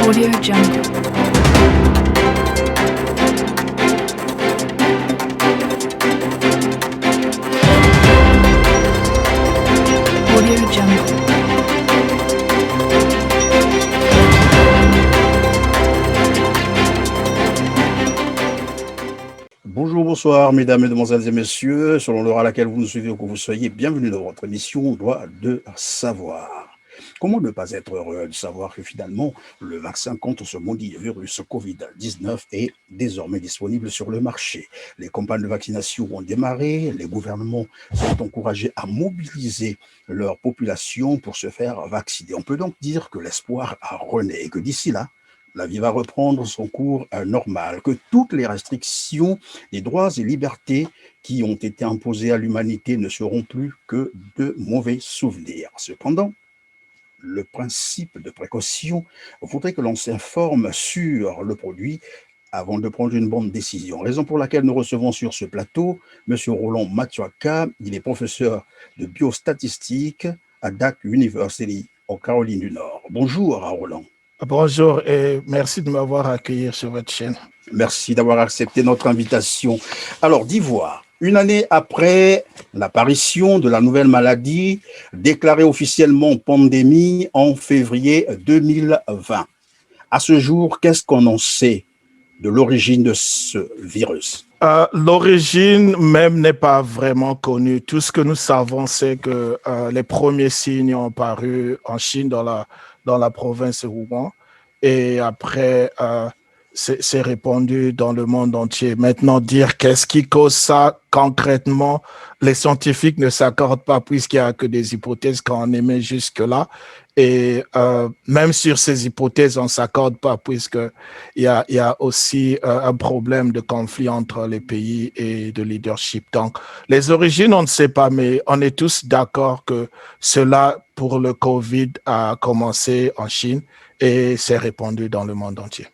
Audio Jungle. Audio Jungle. Bonjour, bonsoir, mesdames, mesdemoiselles et messieurs. Selon l'heure à laquelle vous nous suivez ou que vous soyez, bienvenue dans votre émission Droit de savoir. Comment ne pas être heureux de savoir que finalement, le vaccin contre ce maudit virus Covid-19 est désormais disponible sur le marché. Les campagnes de vaccination ont démarré, les gouvernements sont encouragés à mobiliser leur population pour se faire vacciner. On peut donc dire que l'espoir a rené et que d'ici là, la vie va reprendre son cours normal, que toutes les restrictions des droits et libertés qui ont été imposées à l'humanité ne seront plus que de mauvais souvenirs. Cependant, le principe de précaution voudrait que l'on s'informe sur le produit avant de prendre une bonne décision. Raison pour laquelle nous recevons sur ce plateau M. Roland Matsuaka. Il est professeur de biostatistique à Duke University en Caroline du Nord. Bonjour à Roland. Bonjour et merci de m'avoir accueilli sur votre chaîne. Merci d'avoir accepté notre invitation. Alors, d'Ivoire, une année après l'apparition de la nouvelle maladie, déclarée officiellement pandémie en février 2020. À ce jour, qu'est-ce qu'on en sait de l'origine de ce virus? L'origine même n'est pas vraiment connue. Tout ce que nous savons, c'est que les premiers signes ont paru en Chine, dans la province de Wuhan. Et après, c'est répandu dans le monde entier. Maintenant, dire qu'est-ce qui cause ça concrètement, les scientifiques ne s'accordent pas puisqu'il n'y a que des hypothèses qu'on émet jusque-là. Et même sur ces hypothèses, on ne s'accorde pas puisqu'il y a aussi un problème de conflit entre les pays et de leadership. Donc, les origines, on ne sait pas, mais on est tous d'accord que cela, pour le Covid, a commencé en Chine et s'est répandu dans le monde entier.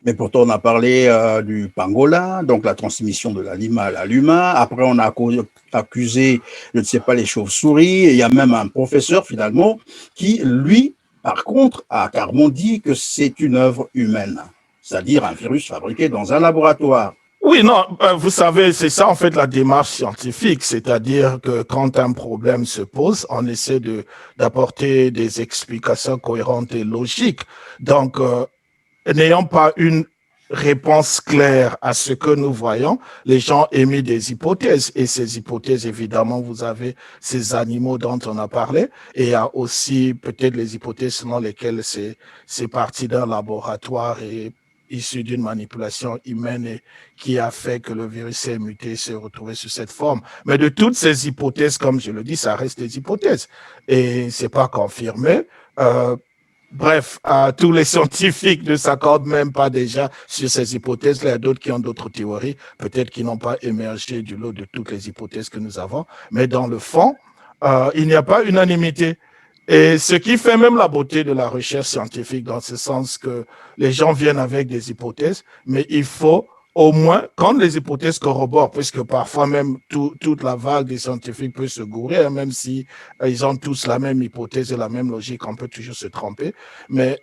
Mais pourtant, on a parlé du pangolin, donc la transmission de l'animal à l'humain. Après, on a accusé, je ne sais pas, les chauves-souris. Et il y a même un professeur, finalement, qui, lui, par contre, a carrément dit que c'est une œuvre humaine, c'est-à-dire un virus fabriqué dans un laboratoire. Oui, non, vous savez, c'est ça en fait la démarche scientifique, c'est-à-dire que quand un problème se pose, on essaie d'apporter des explications cohérentes et logiques. Donc, n'ayant pas une réponse claire à ce que nous voyons, les gens émettent des hypothèses. Et ces hypothèses, évidemment, vous avez ces animaux dont on a parlé. Et il y a aussi peut-être les hypothèses selon lesquelles c'est parti d'un laboratoire et issu d'une manipulation humaine et qui a fait que le virus s'est muté, s'est retrouvé sous cette forme. Mais de toutes ces hypothèses, comme je le dis, ça reste des hypothèses. Et c'est pas confirmé. Bref, tous les scientifiques ne s'accordent même pas déjà sur ces hypothèses. Il y a d'autres qui ont d'autres théories, peut-être qui n'ont pas émergé du lot de toutes les hypothèses que nous avons. Mais dans le fond, il n'y a pas unanimité. Et ce qui fait même la beauté de la recherche scientifique, dans ce sens que les gens viennent avec des hypothèses, mais il faut au moins, quand les hypothèses corroborent, puisque parfois même toute la vague des scientifiques peut se gourer, hein, même si ils ont tous la même hypothèse et la même logique, on peut toujours se tromper. Mais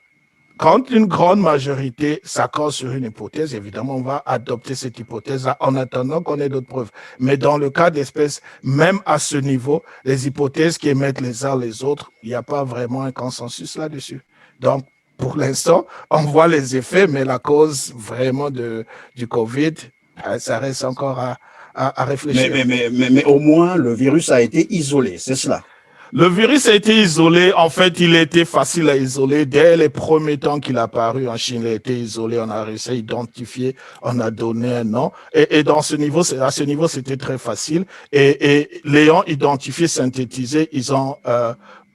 quand une grande majorité s'accorde sur une hypothèse, évidemment, on va adopter cette hypothèse en attendant qu'on ait d'autres preuves. Mais dans le cas d'espèces, même à ce niveau, les hypothèses qui émettent les uns les autres, il n'y a pas vraiment un consensus là-dessus. Donc, pour l'instant, on voit les effets, mais la cause vraiment du Covid, ça reste encore à réfléchir. Mais au moins, le virus a été isolé, c'est cela. Le virus a été isolé. En fait, il a été facile à isoler. Dès les premiers temps qu'il a apparu en Chine, il a été isolé. On a réussi à identifier, on a donné un nom. Et à ce niveau, c'était très facile. Et l'ayant identifié, synthétisé, ils ont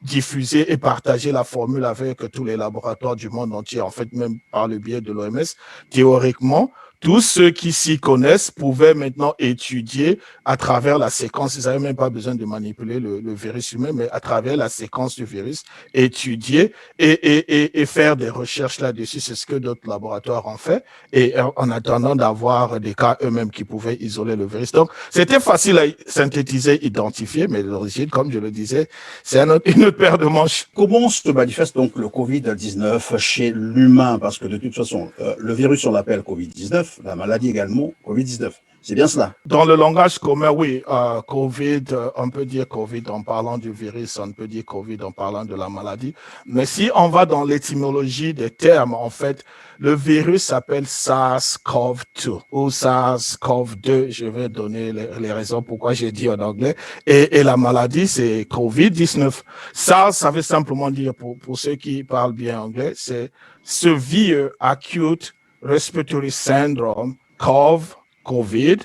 diffusé et partagé la formule avec tous les laboratoires du monde entier, en fait, même par le biais de l'OMS. Théoriquement, tous ceux qui s'y connaissent pouvaient maintenant étudier à travers la séquence. Ils n'avaient même pas besoin de manipuler le virus humain, mais à travers la séquence du virus, étudier et faire des recherches là-dessus. C'est ce que d'autres laboratoires ont fait. Et en attendant d'avoir des cas eux-mêmes qui pouvaient isoler le virus. Donc, c'était facile à synthétiser, identifier, mais l'origine, comme je le disais, c'est une autre paire de manches. Comment se manifeste donc le Covid-19 chez l'humain? Parce que de toute façon, le virus, on l'appelle Covid-19, la maladie également Covid-19. C'est bien cela. Dans le langage commun, oui, Covid, on peut dire Covid en parlant du virus, on peut dire Covid en parlant de la maladie. Mais si on va dans l'étymologie des termes, en fait, le virus s'appelle SARS-CoV-2 ou SARS-CoV-2. Je vais donner les raisons pourquoi j'ai dit en anglais. Et la maladie, c'est Covid-19. SARS, ça veut simplement dire, pour ceux qui parlent bien anglais, c'est Severe Acute Respiratory Syndrome, COVID,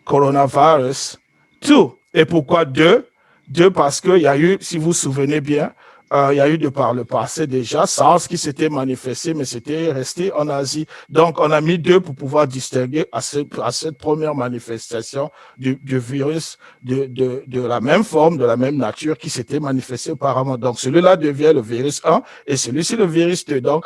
coronavirus, tout. Et pourquoi deux? Deux parce qu'il y a eu, si vous vous souvenez bien, il y a eu de par le passé déjà SARS qui s'était manifesté, mais c'était resté en Asie. Donc, on a mis deux pour pouvoir distinguer à cette première manifestation du virus de la même forme, de la même nature qui s'était manifesté auparavant. Donc, celui-là devient le virus 1 et celui-ci le virus 2. Donc,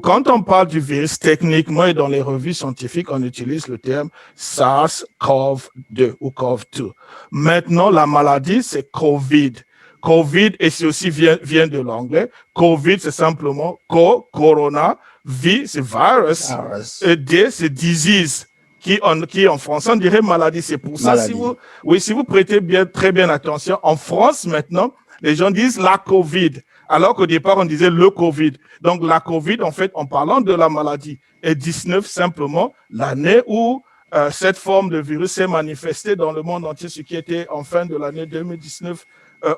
quand on parle du virus, techniquement et dans les revues scientifiques, on utilise le terme SARS-CoV-2 ou CoV-2. Maintenant, la maladie, c'est COVID. COVID, et c'est aussi vient de l'anglais. COVID, c'est simplement corona. V, c'est virus. Et D, c'est disease. Qui en français, on dirait maladie. C'est pour ça, si vous prêtez très bien attention, en France, maintenant, les gens disent la COVID. Alors qu'au départ, on disait le COVID. Donc, la COVID, en fait, en parlant de la maladie. Et 19, simplement, l'année où cette forme de virus s'est manifestée dans le monde entier, ce qui était en fin de l'année 2019,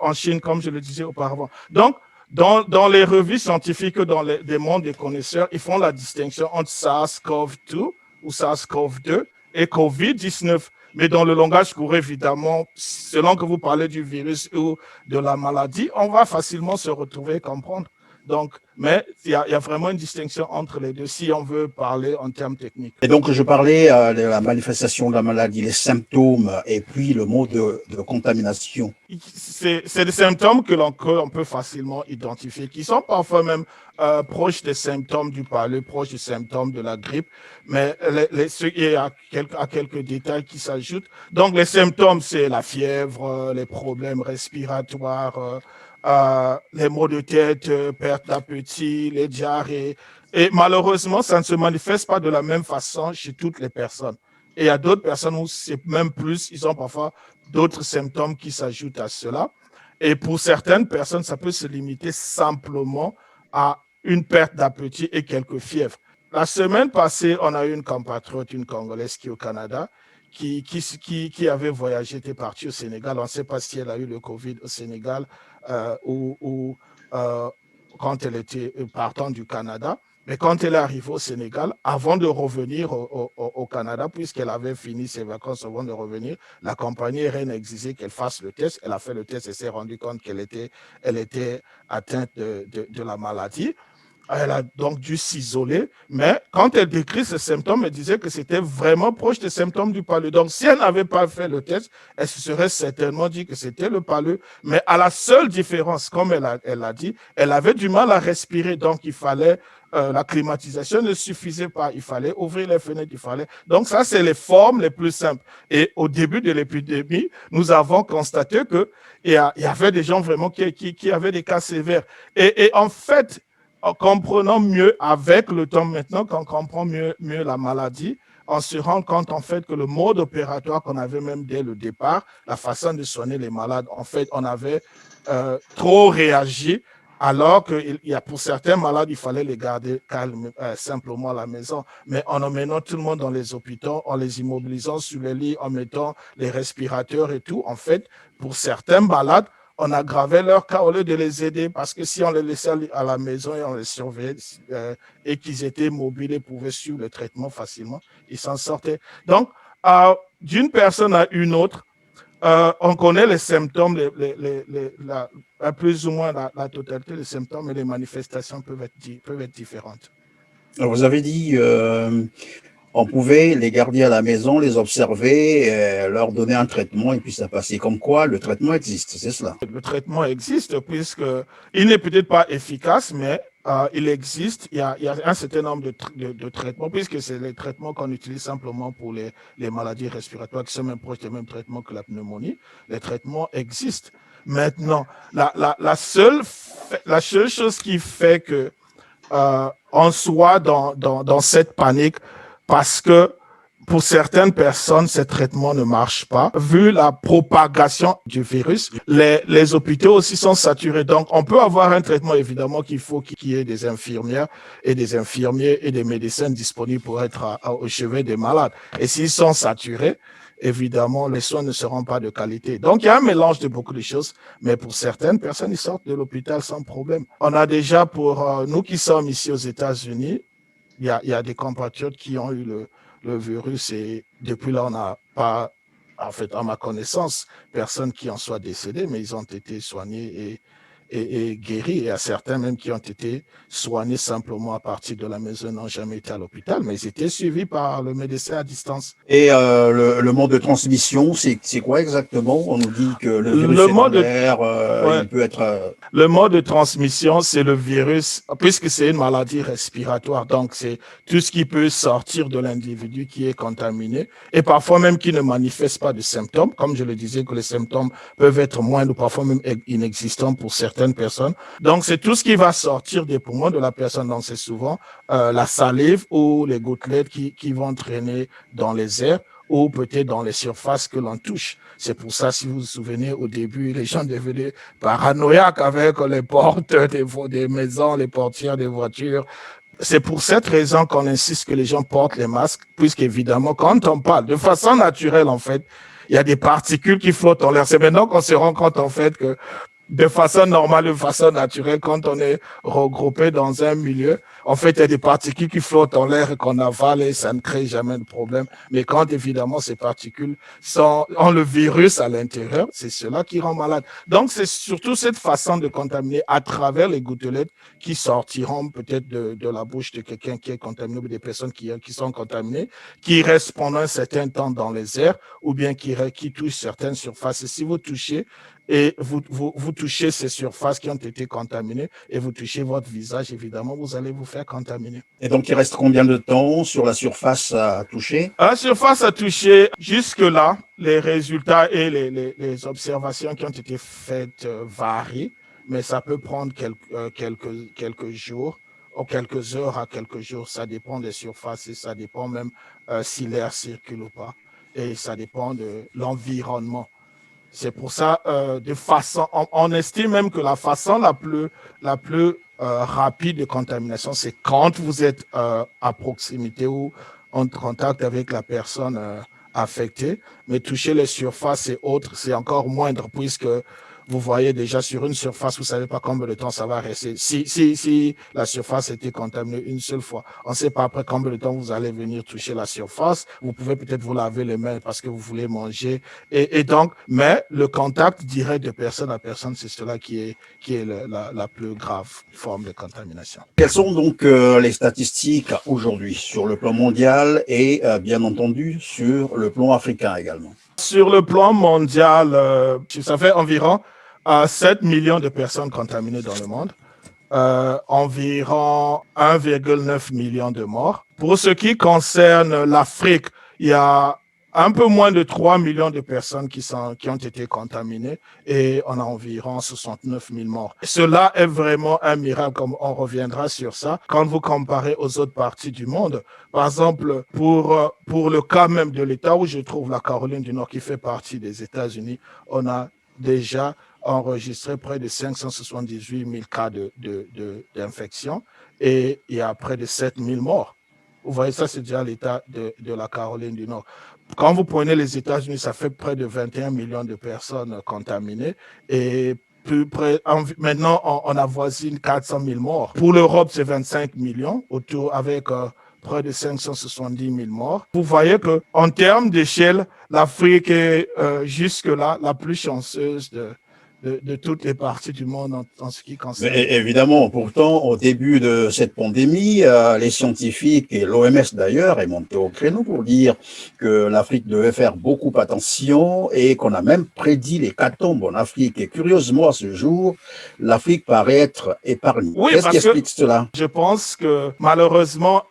en Chine, comme je le disais auparavant. Donc, dans les revues scientifiques, dans des mondes des connaisseurs, ils font la distinction entre SARS-CoV-2 ou SARS-CoV-2 et COVID-19. Mais dans le langage courant, évidemment, selon que vous parlez du virus ou de la maladie, on va facilement se retrouver et comprendre. Donc, mais il y a vraiment une distinction entre les deux si on veut parler en termes techniques. Et donc, je parlais de la manifestation de la maladie, les symptômes et puis le mode de contamination. C'est des symptômes que l'on peut facilement identifier, qui sont parfois même proches des symptômes du palu, proches des symptômes de la grippe, mais il y a quelques détails qui s'ajoutent. Donc, les symptômes, c'est la fièvre, les problèmes respiratoires, les maux de tête, perte d'appétit, les diarrhées. Et malheureusement, ça ne se manifeste pas de la même façon chez toutes les personnes. Et il y a d'autres personnes où c'est même plus, ils ont parfois d'autres symptômes qui s'ajoutent à cela. Et pour certaines personnes, ça peut se limiter simplement à une perte d'appétit et quelques fièvres. La semaine passée, on a eu une compatriote, une Congolaise qui est au Canada, qui avait voyagé, était partie au Sénégal. On ne sait pas si elle a eu le Covid au Sénégal ou quand elle était partant du Canada. Mais quand elle est arrivée au Sénégal, avant de revenir au Canada, puisqu'elle avait fini ses vacances avant de revenir, la compagnie aérienne a exigé qu'elle fasse le test. Elle a fait le test et s'est rendue compte qu'elle était atteinte de la maladie. Elle a donc dû s'isoler, mais quand elle décrit ces symptômes, elle disait que c'était vraiment proche des symptômes du palu. Donc, si elle n'avait pas fait le test, elle se serait certainement dit que c'était le palu. Mais à la seule différence, comme elle a dit, elle avait du mal à respirer. Donc, il fallait, la climatisation ne suffisait pas. Il fallait ouvrir les fenêtres, il fallait. Donc, ça, c'est les formes les plus simples. Et au début de l'épidémie, nous avons constaté qu'il y avait des gens vraiment qui avaient des cas sévères. Et en fait, en comprenant mieux avec le temps maintenant, qu'on comprend mieux la maladie, on se rend compte en fait que le mode opératoire qu'on avait même dès le départ, la façon de soigner les malades, en fait, on avait trop réagi, alors que pour certains malades, il fallait les garder calmes, simplement à la maison. Mais en emmenant tout le monde dans les hôpitaux, en les immobilisant sur les lits, en mettant les respirateurs et tout, en fait, pour certains malades, on aggravait leur cas au lieu de les aider, parce que si on les laissait à la maison et on les surveillait et qu'ils étaient mobiles et pouvaient suivre le traitement facilement, ils s'en sortaient. Donc, d'une personne à une autre, on connaît les symptômes, plus ou moins la totalité des symptômes, et les manifestations peuvent être différentes. Alors, vous avez dit on pouvait les garder à la maison, les observer, leur donner un traitement et puis ça passait. Comme quoi, le traitement existe, c'est cela. Le traitement existe puisque il n'est peut-être pas efficace, mais il existe. Il y a un certain nombre de traitements, puisque c'est les traitements qu'on utilise simplement pour les maladies respiratoires qui sont même proches des mêmes traitements que la pneumonie. Les traitements existent. Maintenant, la seule chose qui fait que on soit dans cette panique, parce que pour certaines personnes, ces traitements ne marchent pas. Vu la propagation du virus, les hôpitaux aussi sont saturés. Donc, on peut avoir un traitement, évidemment, qu'il faut qu'il y ait des infirmières et des infirmiers et des médecins disponibles pour être au chevet des malades. Et s'ils sont saturés, évidemment, les soins ne seront pas de qualité. Donc, il y a un mélange de beaucoup de choses, mais pour certaines personnes, ils sortent de l'hôpital sans problème. On a déjà, pour nous qui sommes ici aux États-Unis, il y a des compatriotes qui ont eu le virus et depuis là, on n'a pas, en fait, à ma connaissance, personne qui en soit décédé, mais ils ont été soignés et guéris. Et à certains même qui ont été soignés simplement à partir de la maison, n'ont jamais été à l'hôpital, mais ils étaient suivis par le médecin à distance. Et le mode de transmission, c'est quoi exactement? On nous dit que le virus Le est dans mode de, l'air, ouais, il peut être... le mode de transmission, c'est le virus, puisque c'est une maladie respiratoire. Donc, c'est tout ce qui peut sortir de l'individu qui est contaminé et parfois même qui ne manifeste pas de symptômes. Comme je le disais, que les symptômes peuvent être moindres ou parfois même inexistants pour certaines personnes. Donc, c'est tout ce qui va sortir des poumons de la personne. Donc, c'est souvent la salive ou les gouttelettes qui vont traîner dans les airs ou peut-être dans les surfaces que l'on touche. C'est pour ça, si vous vous souvenez, au début, les gens devenaient paranoïaques avec les portes des maisons, les portières des voitures. C'est pour cette raison qu'on insiste que les gens portent les masques, puisqu'évidemment, quand on parle de façon naturelle, en fait, il y a des particules qui flottent en l'air. C'est maintenant qu'on se rend compte, en fait, que de façon normale, de façon naturelle, quand on est regroupé dans un milieu, en fait, il y a des particules qui flottent en l'air et qu'on avale et ça ne crée jamais de problème. Mais quand, évidemment, ces particules ont le virus à l'intérieur, c'est cela qui rend malade. Donc, c'est surtout cette façon de contaminer à travers les gouttelettes qui sortiront peut-être de la bouche de quelqu'un qui est contaminé ou des personnes qui sont contaminées, qui restent pendant un certain temps dans les airs ou bien qui touchent certaines surfaces. Et si vous touchez et vous touchez ces surfaces qui ont été contaminées et vous touchez votre visage, évidemment, vous allez vous faire contaminer. Et donc, il reste combien de temps sur la surface à toucher? La surface à toucher, jusque-là, les résultats et les observations qui ont été faites varient, mais ça peut prendre quelques jours ou quelques heures à quelques jours. Ça dépend des surfaces et ça dépend même si l'air circule ou pas. Et ça dépend de l'environnement. C'est pour ça, on estime même que la façon la plus rapide de contamination, c'est quand vous êtes à proximité ou en contact avec la personne affectée. Mais toucher les surfaces et autres, c'est encore moindre puisque vous voyez déjà sur une surface, vous savez pas combien de temps ça va rester. Si la surface a été contaminée une seule fois, on ne sait pas après combien de temps vous allez venir toucher la surface. Vous pouvez peut-être vous laver les mains parce que vous voulez manger. Et donc, mais le contact direct de personne à personne, c'est cela qui est la plus grave forme de contamination. Quelles sont donc les statistiques aujourd'hui sur le plan mondial et bien entendu sur le plan africain également? Sur le plan mondial, ça fait environ 7 millions de personnes contaminées dans le monde, environ 1,9 million de morts. Pour ce qui concerne l'Afrique, il y a un peu moins de 3 millions de personnes qui ont été contaminées et on a environ 69 000 morts. Cela est vraiment un miracle, comme on reviendra sur ça, quand vous comparez aux autres parties du monde. Par exemple, pour le cas même de l'État où je trouve la Caroline du Nord qui fait partie des États-Unis, on a déjà enregistré près de 578 000 cas d'infection et il y a près de 7 000 morts. Vous voyez, ça, c'est déjà l'état de la Caroline du Nord. Quand vous prenez les États-Unis, ça fait près de 21 millions de personnes contaminées et maintenant, on avoisine 400 000 morts. Pour l'Europe, c'est 25 millions, avec près de 570 000 morts. Vous voyez qu'en termes d'échelle, l'Afrique est jusque-là la plus chanceuse de toutes les parties du monde en ce qui concerne. Mais évidemment, pourtant, au début de cette pandémie, les scientifiques et l'OMS d'ailleurs est monté au créneau pour dire que l'Afrique devait faire beaucoup attention et qu'on a même prédit l'hécatombe en Afrique. Et curieusement, à ce jour, l'Afrique paraît être épargnée. Oui, Qu'est-ce qui parce que explique cela? je pense que malheureusement,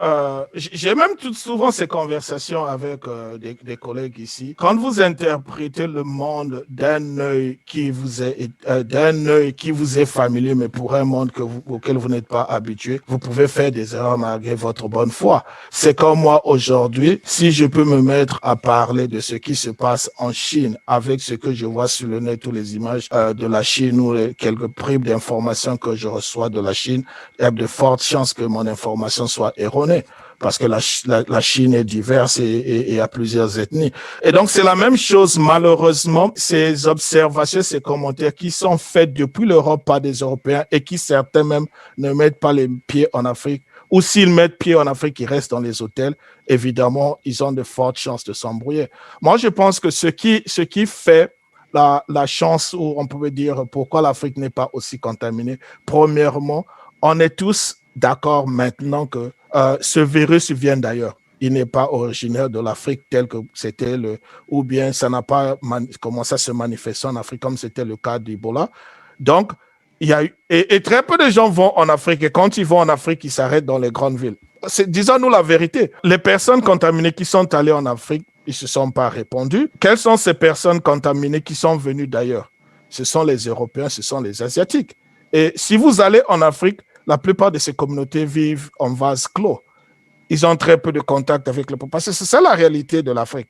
j'ai même tout souvent ces conversations avec des collègues ici. Quand vous interprétez le monde d'un œil qui vous est familier, mais pour un monde auquel vous n'êtes pas habitué, vous pouvez faire des erreurs malgré votre bonne foi. C'est comme moi aujourd'hui, si je peux me mettre à parler de ce qui se passe en Chine avec ce que je vois sur le net, toutes les images de la Chine ou quelques bribes d'informations que je reçois de la Chine, il y a de fortes chances que mon information soit erronée parce que la Chine est diverse et a plusieurs ethnies. Et donc, c'est la même chose, malheureusement, ces observations, ces commentaires qui sont faits depuis l'Europe par des Européens et qui certains même ne mettent pas les pieds en Afrique, ou s'ils mettent pied en Afrique, ils restent dans les hôtels, évidemment, ils ont de fortes chances de s'embrouiller. Moi, je pense que ce qui fait la chance, ou on peut dire pourquoi l'Afrique n'est pas aussi contaminée, premièrement, on est tous d'accord maintenant que ce virus vient d'ailleurs. Il n'est pas originaire de l'Afrique tel que c'était ou bien ça n'a pas commencé à se manifester en Afrique comme c'était le cas d'Ebola. Donc, il y a eu, et très peu de gens vont en Afrique et quand ils vont en Afrique, ils s'arrêtent dans les grandes villes. Disons-nous la vérité. Les personnes contaminées qui sont allées en Afrique, ils ne se sont pas répandus. Quelles sont ces personnes contaminées qui sont venues d'ailleurs? Ce sont les Européens, ce sont les Asiatiques. Et si vous allez en Afrique, la plupart de ces communautés vivent en vase clos. Ils ont très peu de contact avec le peuple. Parce que c'est ça la réalité de l'Afrique.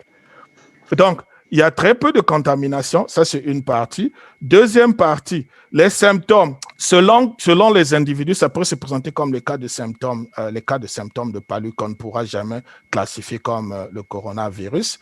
Donc, il y a très peu de contamination. Ça, c'est une partie. Deuxième partie, les symptômes. Selon les individus, ça peut se présenter comme les cas de symptômes de palu qu'on ne pourra jamais classifier comme le coronavirus.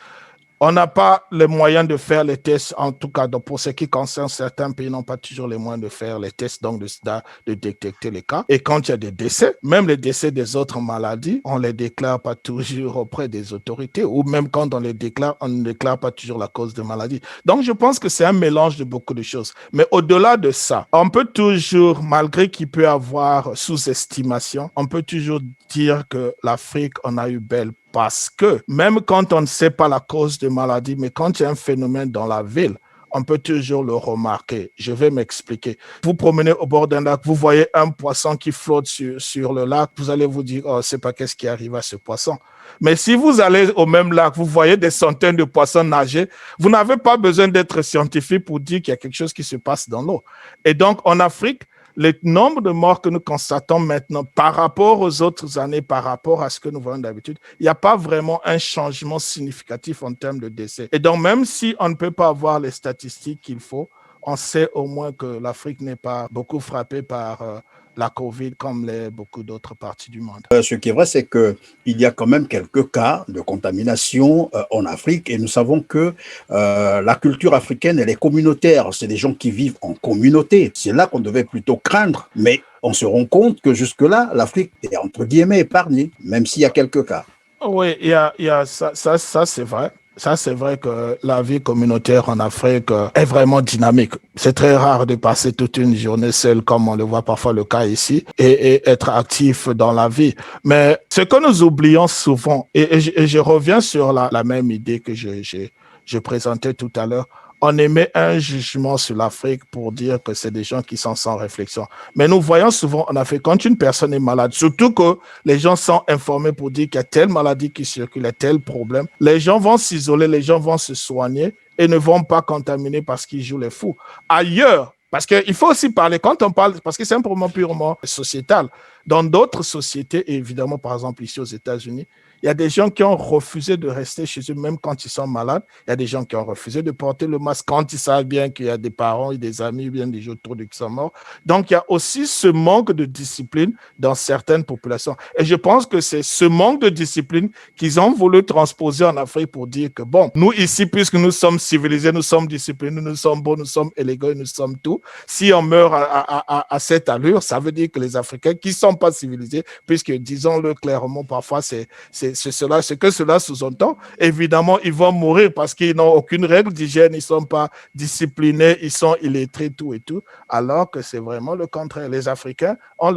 On n'a pas les moyens de faire les tests, en tout cas donc pour ce qui concerne certains pays, n'ont pas toujours les moyens de faire les tests, donc de détecter les cas. Et quand il y a des décès, même les décès des autres maladies, on ne les déclare pas toujours auprès des autorités, ou même quand on les déclare, on ne déclare pas toujours la cause de maladie. Donc je pense que c'est un mélange de beaucoup de choses. Mais au-delà de ça, on peut toujours, malgré qu'il peut y avoir sous-estimation, on peut toujours dire que l'Afrique en a eu belle. Parce que même quand on ne sait pas la cause de maladie, mais quand il y a un phénomène dans la ville, on peut toujours le remarquer. Je vais m'expliquer. Vous promenez au bord d'un lac, vous voyez un poisson qui flotte sur le lac, vous allez vous dire, oh, c'est pas qu'est-ce qui arrive à ce poisson. Mais si vous allez au même lac, vous voyez des centaines de poissons nager, vous n'avez pas besoin d'être scientifique pour dire qu'il y a quelque chose qui se passe dans l'eau. Et donc, en Afrique, le nombre de morts que nous constatons maintenant par rapport aux autres années, par rapport à ce que nous voyons d'habitude, il n'y a pas vraiment un changement significatif en termes de décès. Et donc, même si on ne peut pas avoir les statistiques qu'il faut, on sait au moins que l'Afrique n'est pas beaucoup frappée par la COVID comme beaucoup d'autres parties du monde. Ce qui est vrai, c'est qu'il y a quand même quelques cas de contamination en Afrique et nous savons que la culture africaine, elle est communautaire. C'est des gens qui vivent en communauté. C'est là qu'on devait plutôt craindre, mais on se rend compte que jusque-là, l'Afrique est entre guillemets épargnée, même s'il y a quelques cas. Oui, il y a ça c'est vrai. Ça, c'est vrai que la vie communautaire en Afrique est vraiment dynamique. C'est très rare de passer toute une journée seul, comme on le voit parfois le cas ici, et être actif dans la vie. Mais ce que nous oublions souvent, et je reviens sur la même idée que je présentais tout à l'heure, on émet un jugement sur l'Afrique pour dire que c'est des gens qui sont sans réflexion. Mais nous voyons souvent en Afrique, quand une personne est malade, surtout que les gens sont informés pour dire qu'il y a telle maladie qui circule, il y a tel problème, les gens vont s'isoler, les gens vont se soigner et ne vont pas contaminer parce qu'ils jouent les fous. Ailleurs, parce qu'il faut aussi parler, quand on parle, parce que c'est un problème purement sociétal. Dans d'autres sociétés, et évidemment, par exemple, ici aux États-Unis, il y a des gens qui ont refusé de rester chez eux, même quand ils sont malades. Il y a des gens qui ont refusé de porter le masque quand ils savent bien qu'il y a des parents et des amis, bien des gens autour d'eux qui sont morts. Donc, il y a aussi ce manque de discipline dans certaines populations. Et je pense que c'est ce manque de discipline qu'ils ont voulu transposer en Afrique pour dire que, bon, nous ici, puisque nous sommes civilisés, nous sommes disciplinés, nous sommes beaux, nous sommes élégants, nous sommes tout. Si on meurt à cette allure, ça veut dire que les Africains qui ne sont pas civilisés, puisque, disons-le clairement, parfois, c'est c'est cela, ce que cela sous-entend. Évidemment, ils vont mourir parce qu'ils n'ont aucune règle d'hygiène, ils ne sont pas disciplinés, ils sont illettrés, tout et tout, alors que c'est vraiment le contraire. Les Africains ont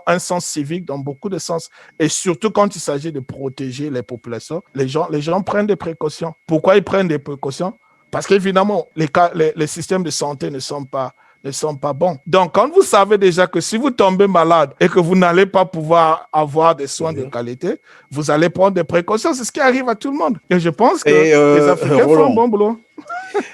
un sens civique dans beaucoup de sens. Et surtout quand il s'agit de protéger les populations, les gens prennent des précautions. Pourquoi ils prennent des précautions? Parce qu'évidemment, les systèmes de santé ne sont pas bons. Donc, quand vous savez déjà que si vous tombez malade et que vous n'allez pas pouvoir avoir des soins de qualité, vous allez prendre des précautions. C'est ce qui arrive à tout le monde. Et je pense que les Africains font un bon boulot.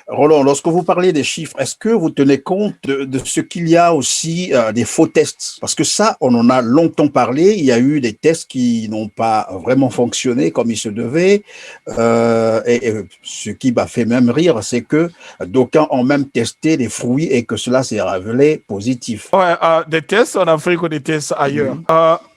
Roland, lorsque vous parlez des chiffres, est-ce que vous tenez compte de ce qu'il y a aussi des faux tests? Parce que ça, on en a longtemps parlé. Il y a eu des tests qui n'ont pas vraiment fonctionné comme il se devait. Et ce qui m'a fait même rire, c'est que d'aucuns ont même testé des fruits et que cela s'est révélé positif. Ouais, des tests en Afrique ou des tests ailleurs.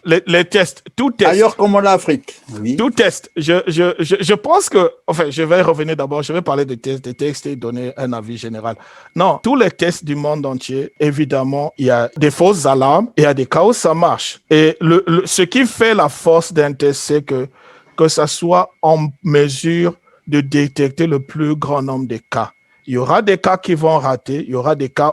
Les tests, tout test. Ailleurs comme en Afrique. Oui. Tout test. Je pense que, enfin, je vais revenir d'abord, je vais parler des tests et donner un avis général. Non, tous les tests du monde entier, évidemment, il y a des fausses alarmes, il y a des cas où ça marche. Et ce qui fait la force d'un test, c'est que ça soit en mesure de détecter le plus grand nombre de cas. Il y aura des cas qui vont rater, il y aura des cas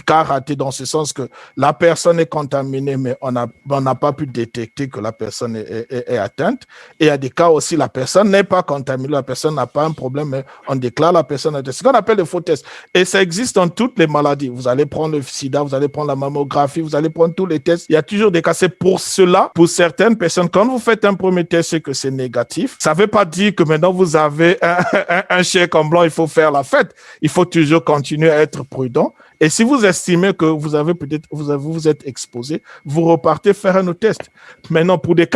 ratés dans ce sens que la personne est contaminée, mais on n'a pas pu détecter que la personne est atteinte. Et il y a des cas aussi, la personne n'est pas contaminée, la personne n'a pas un problème, mais on déclare la personne atteinte. C'est ce qu'on appelle le faux test. Et ça existe dans toutes les maladies. Vous allez prendre le sida, vous allez prendre la mammographie, vous allez prendre tous les tests. Il y a toujours des cas. C'est pour cela, pour certaines personnes, quand vous faites un premier test et que c'est négatif, ça ne veut pas dire que maintenant vous avez un chèque en blanc, il faut faire la fête. Il faut toujours continuer à être prudent. Et si vous estimez que vous êtes exposé, vous repartez faire un autre test. Maintenant, pour des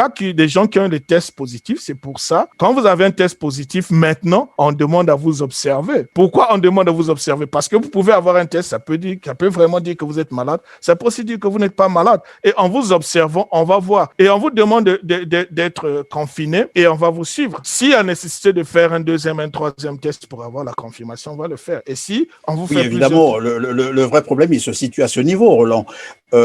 gens qui ont des tests positifs, c'est pour ça, quand vous avez un test positif, maintenant, on demande à vous observer. Pourquoi on demande à vous observer? Parce que vous pouvez avoir un test, ça peut vraiment dire que vous êtes malade, ça peut aussi dire que vous n'êtes pas malade. Et en vous observant, on va voir. Et on vous demande d'être confiné et on va vous suivre. S'il y a nécessité de faire un deuxième, un troisième test pour avoir la confirmation, on va le faire. Et si on vous fait évidemment, le vrai problème, il se situe à ce niveau, Roland.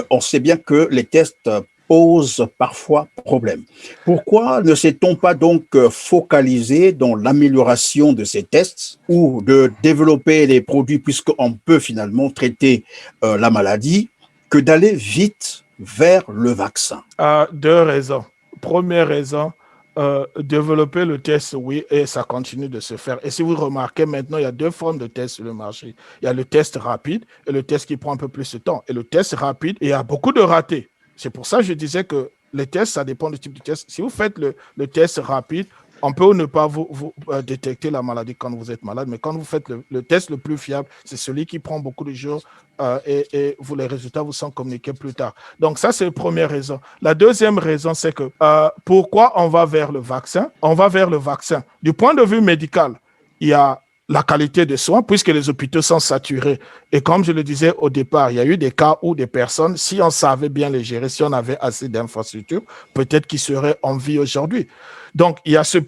On sait bien que les tests posent parfois problème. Pourquoi ne s'est-on pas donc focalisé dans l'amélioration de ces tests ou de développer des produits, puisqu'on peut finalement traiter la maladie, que d'aller vite vers le vaccin? Deux raisons. Première raison, développer le test, oui, et ça continue de se faire. Et si vous remarquez, maintenant, il y a deux formes de tests sur le marché. Il y a le test rapide et le test qui prend un peu plus de temps. Et le test rapide, il y a beaucoup de ratés. C'est pour ça que je disais que les tests, ça dépend du type de test. Si vous faites le test rapide, on peut ne pas vous détecter la maladie quand vous êtes malade, mais quand vous faites le test le plus fiable, c'est celui qui prend beaucoup de jours et les résultats vous sont communiqués plus tard. Donc ça, c'est la première raison. La deuxième raison, c'est que pourquoi on va vers le vaccin? On va vers le vaccin. Du point de vue médical, il y a la qualité des soins, puisque les hôpitaux sont saturés. Et comme je le disais au départ, il y a eu des cas où des personnes, si on savait bien les gérer, si on avait assez d'infrastructures, peut-être qu'ils seraient en vie aujourd'hui. Donc, il y a ce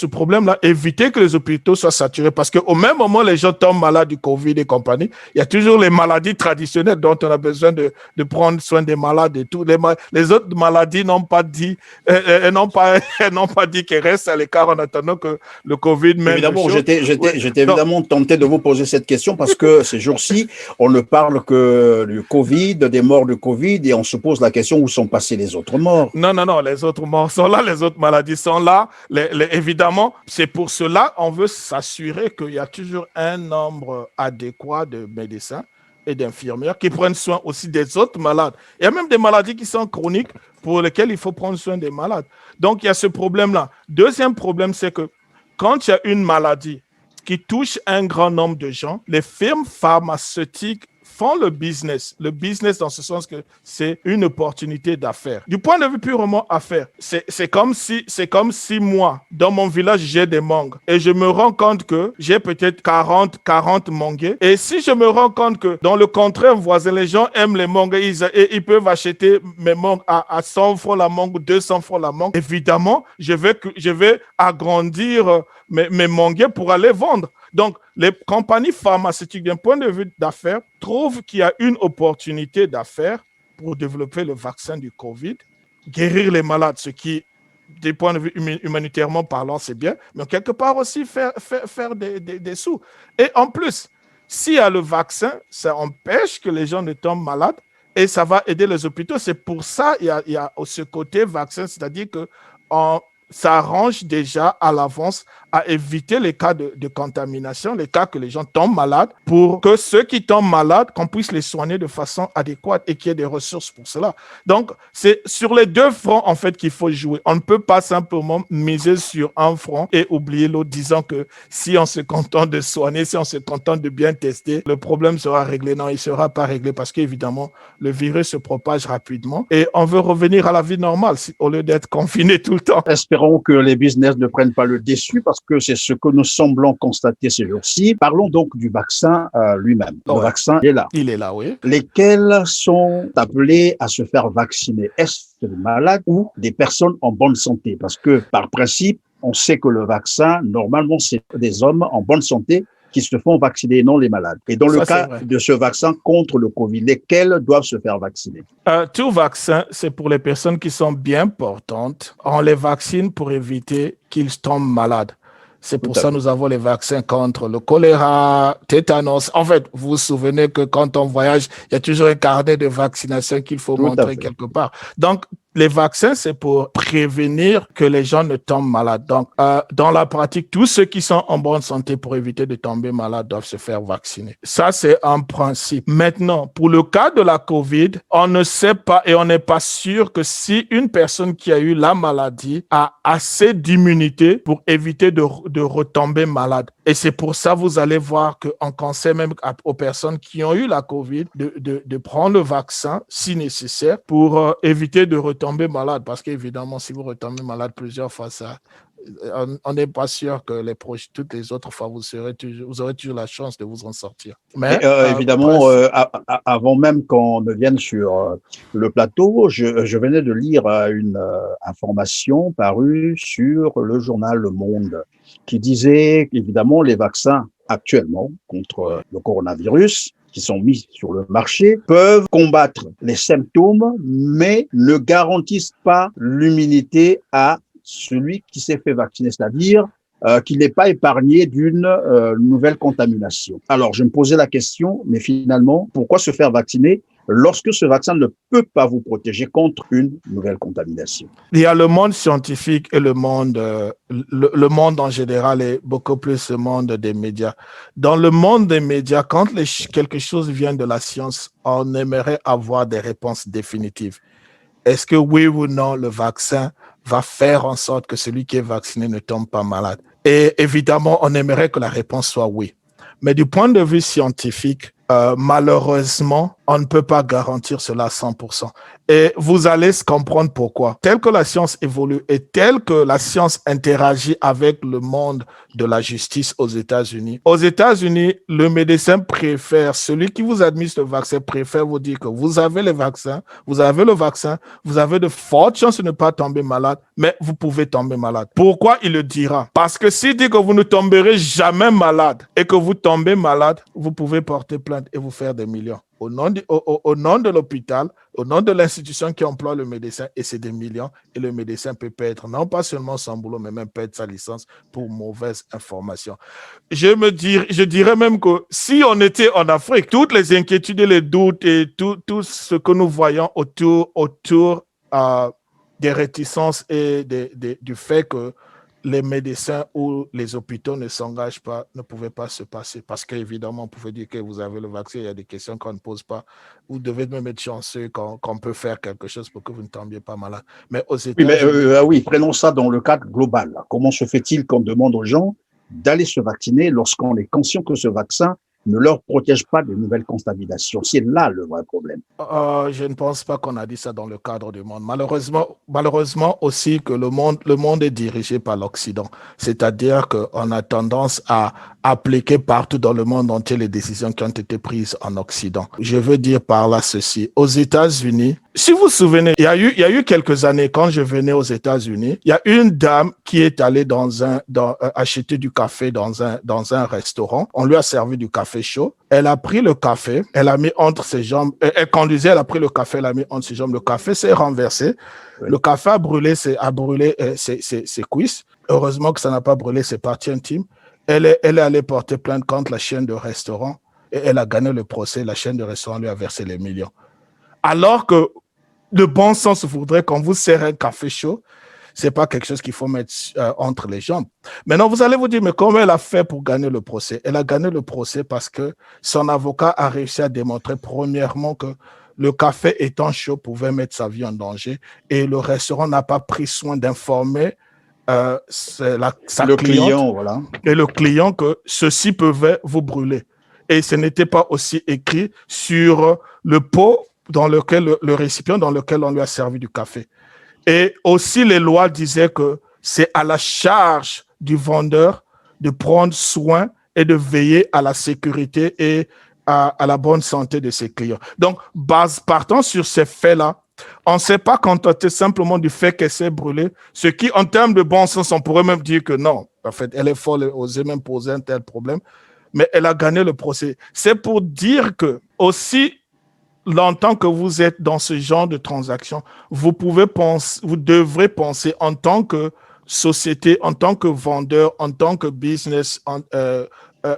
problème-là, éviter que les hôpitaux soient saturés, parce qu'au même moment, les gens tombent malades du Covid et compagnie, il y a toujours les maladies traditionnelles dont on a besoin de prendre soin des malades et tout. Les autres maladies n'ont pas dit qu'elles restent à l'écart en attendant que le Covid mène. Évidemment, j'étais évidemment tenté de vous poser cette question parce que ces jours-ci, on ne parle que du Covid, des morts du Covid, et on se pose la question où sont passés les autres morts. Non, les autres morts sont là, les autres maladies sont là. Évidemment, c'est pour cela qu'on veut s'assurer qu'il y a toujours un nombre adéquat de médecins et d'infirmières qui prennent soin aussi des autres malades. Il y a même des maladies qui sont chroniques pour lesquelles il faut prendre soin des malades. Donc, il y a ce problème-là. Deuxième problème, c'est que quand il y a une maladie qui touche un grand nombre de gens, les firmes pharmaceutiques font le business dans ce sens que c'est une opportunité d'affaires. Du point de vue purement affaires, c'est comme si moi, dans mon village, j'ai des mangues et je me rends compte que j'ai peut-être 40 manguiers. Et si je me rends compte que dans le contraire voisin, les gens aiment les mangues et ils peuvent acheter mes mangues à 100 francs la mangue ou 200 francs la mangue, évidemment, je vais agrandir mes manguiers pour aller vendre. Donc, les compagnies pharmaceutiques, d'un point de vue d'affaires, trouvent qu'il y a une opportunité d'affaires pour développer le vaccin du Covid, guérir les malades, ce qui des points de vue humanitairement parlant, c'est bien, mais quelque part aussi faire des sous. Et en plus, s'il y a le vaccin, ça empêche que les gens ne tombent malades et ça va aider les hôpitaux. C'est pour ça qu'il y a ce côté vaccin, c'est-à-dire que ça arrange déjà à l'avance à éviter les cas de contamination, les cas que les gens tombent malades, pour que ceux qui tombent malades, qu'on puisse les soigner de façon adéquate et qu'il y ait des ressources pour cela. Donc, c'est sur les deux fronts, en fait, qu'il faut jouer. On ne peut pas simplement miser sur un front et oublier l'autre, disant que si on se contente de soigner, si on se contente de bien tester, le problème sera réglé. Non, il ne sera pas réglé parce qu'évidemment, le virus se propage rapidement et on veut revenir à la vie normale au lieu d'être confiné tout le temps. Espérons que les business ne prennent pas le dessus parce que c'est ce que nous semblons constater ces jours-ci. Parlons donc du vaccin lui-même. Le vaccin est là. Il est là, oui. Lesquels sont appelés à se faire vacciner? Est-ce des malades ou des personnes en bonne santé? Parce que par principe, on sait que le vaccin, normalement, c'est des hommes en bonne santé qui se font vacciner, non les malades. Et dans le cas de ce vaccin contre le Covid, lesquels doivent se faire vacciner? Tout vaccin, c'est pour les personnes qui sont bien portantes. On les vaccine pour éviter qu'ils tombent malades. C'est pour ça que nous avons les vaccins contre le choléra, tétanos. En fait, vous vous souvenez que quand on voyage, il y a toujours un carnet de vaccination qu'il faut montrer quelque part. Donc, les vaccins, c'est pour prévenir que les gens ne tombent malades. Donc, dans la pratique, tous ceux qui sont en bonne santé pour éviter de tomber malade doivent se faire vacciner. Ça, c'est un principe. Maintenant, pour le cas de la COVID, on ne sait pas et on n'est pas sûr que si une personne qui a eu la maladie a assez d'immunité pour éviter de retomber malade. Et c'est pour ça que vous allez voir qu'on conseille même aux personnes qui ont eu la COVID de prendre le vaccin si nécessaire pour éviter de retomber malade. Parce qu'évidemment, si vous retombez malade plusieurs fois, on n'est pas sûr que toutes les autres fois, vous aurez toujours la chance de vous en sortir. Mais évidemment, avant même qu'on ne vienne sur le plateau, je venais de lire une information parue sur le journal Le Monde qui disait qu'évidemment, les vaccins actuellement contre le coronavirus qui sont mis sur le marché peuvent combattre les symptômes, mais ne garantissent pas l'immunité à celui qui s'est fait vacciner, c'est-à-dire qu'il n'est pas épargné d'une nouvelle contamination. Alors, je me posais la question, mais finalement, pourquoi se faire vacciner lorsque ce vaccin ne peut pas vous protéger contre une nouvelle contamination? Il y a le monde scientifique et le monde en général est beaucoup plus le monde des médias. Dans le monde des médias, quand quelque chose vient de la science, on aimerait avoir des réponses définitives. Est-ce que oui ou non, le vaccin va faire en sorte que celui qui est vacciné ne tombe pas malade? Et évidemment, on aimerait que la réponse soit oui. Mais du point de vue scientifique, malheureusement, on ne peut pas garantir cela à 100%. Et vous allez comprendre pourquoi. Tel que la science évolue et tel que la science interagit avec le monde de la justice aux États-Unis, le médecin préfère, celui qui vous administre le vaccin préfère vous dire que vous avez le vaccin, vous avez de fortes chances de ne pas tomber malade, mais vous pouvez tomber malade. Pourquoi il le dira? Parce que s'il dit que vous ne tomberez jamais malade et que vous tombez malade, vous pouvez porter plainte et vous faire des millions. Au nom de l'hôpital, au nom de l'institution qui emploie le médecin, et c'est des millions, et le médecin peut perdre non pas seulement son boulot, mais même perdre sa licence pour mauvaise information. Je dirais même que si on était en Afrique, toutes les inquiétudes et les doutes et tout ce que nous voyons autour des réticences et du fait que les médecins ou les hôpitaux ne s'engagent pas, ne pouvaient pas se passer. Parce qu'évidemment, on pouvait dire que vous avez le vaccin, il y a des questions qu'on ne pose pas. Vous devez même être chanceux qu'on peut faire quelque chose pour que vous ne tombiez pas malade. Mais aux États-Unis... Oui, prenons ça dans le cadre global. Comment se fait-il qu'on demande aux gens d'aller se vacciner lorsqu'on est conscient que ce vaccin ne leur protège pas de nouvelles contaminations? C'est là le vrai problème. Je ne pense pas qu'on a dit ça dans le cadre du monde. Malheureusement aussi que le monde est dirigé par l'Occident. C'est-à-dire qu'on a tendance à appliquer partout dans le monde entier les décisions qui ont été prises en Occident. Je veux dire par là ceci. Aux États-Unis, Si vous vous souvenez, il y a eu quelques années, quand je venais aux États-Unis, il y a une dame qui est allée acheter du café dans un restaurant. On lui a servi du café chaud. Elle a pris le café, elle a mis entre ses jambes. Elle conduisait, elle a pris le café, elle a mis entre ses jambes. Le café s'est renversé. Oui. Le café a brûlé ses cuisses. Heureusement que ça n'a pas brûlé ses parties intimes. Elle est allée porter plainte contre la chaîne de restaurant et elle a gagné le procès. La chaîne de restaurant lui a versé les millions. Alors que le bon sens voudrait qu'on vous sert un café chaud, c'est pas quelque chose qu'il faut mettre entre les jambes. Maintenant, vous allez vous dire, mais comment elle a fait pour gagner le procès? Elle a gagné le procès parce que son avocat a réussi à démontrer, premièrement, que le café étant chaud pouvait mettre sa vie en danger et le restaurant n'a pas pris soin d'informer sa Le cliente client, voilà. et le client que ceci pouvait vous brûler. Et ce n'était pas aussi écrit sur le pot dans lequel le récipient dans lequel on lui a servi du café. Et aussi, les lois disaient que c'est à la charge du vendeur de prendre soin et de veiller à la sécurité et à la bonne santé de ses clients. Donc, partant sur ces faits-là, on ne s'est pas contenté simplement du fait qu'elle s'est brûlée, ce qui, en termes de bon sens, on pourrait même dire que non, en fait, elle est folle, elle osait même poser un tel problème, mais elle a gagné le procès. C'est pour dire que, aussi longtemps que vous êtes dans ce genre de transaction, vous devrez penser en tant que société, en tant que vendeur, en tant que business,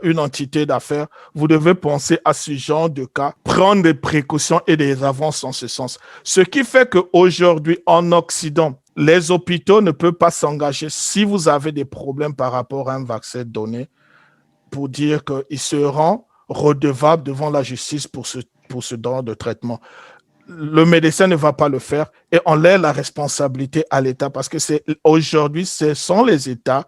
une entité d'affaires, vous devez penser à ce genre de cas, prendre des précautions et des avances en ce sens. Ce qui fait qu'aujourd'hui, en Occident, les hôpitaux ne peuvent pas s'engager si vous avez des problèmes par rapport à un vaccin donné pour dire qu'ils seront redevables devant la justice pour ce genre de traitement. Le médecin ne va pas le faire et on laisse la responsabilité à l'État parce que aujourd'hui, ce sont les États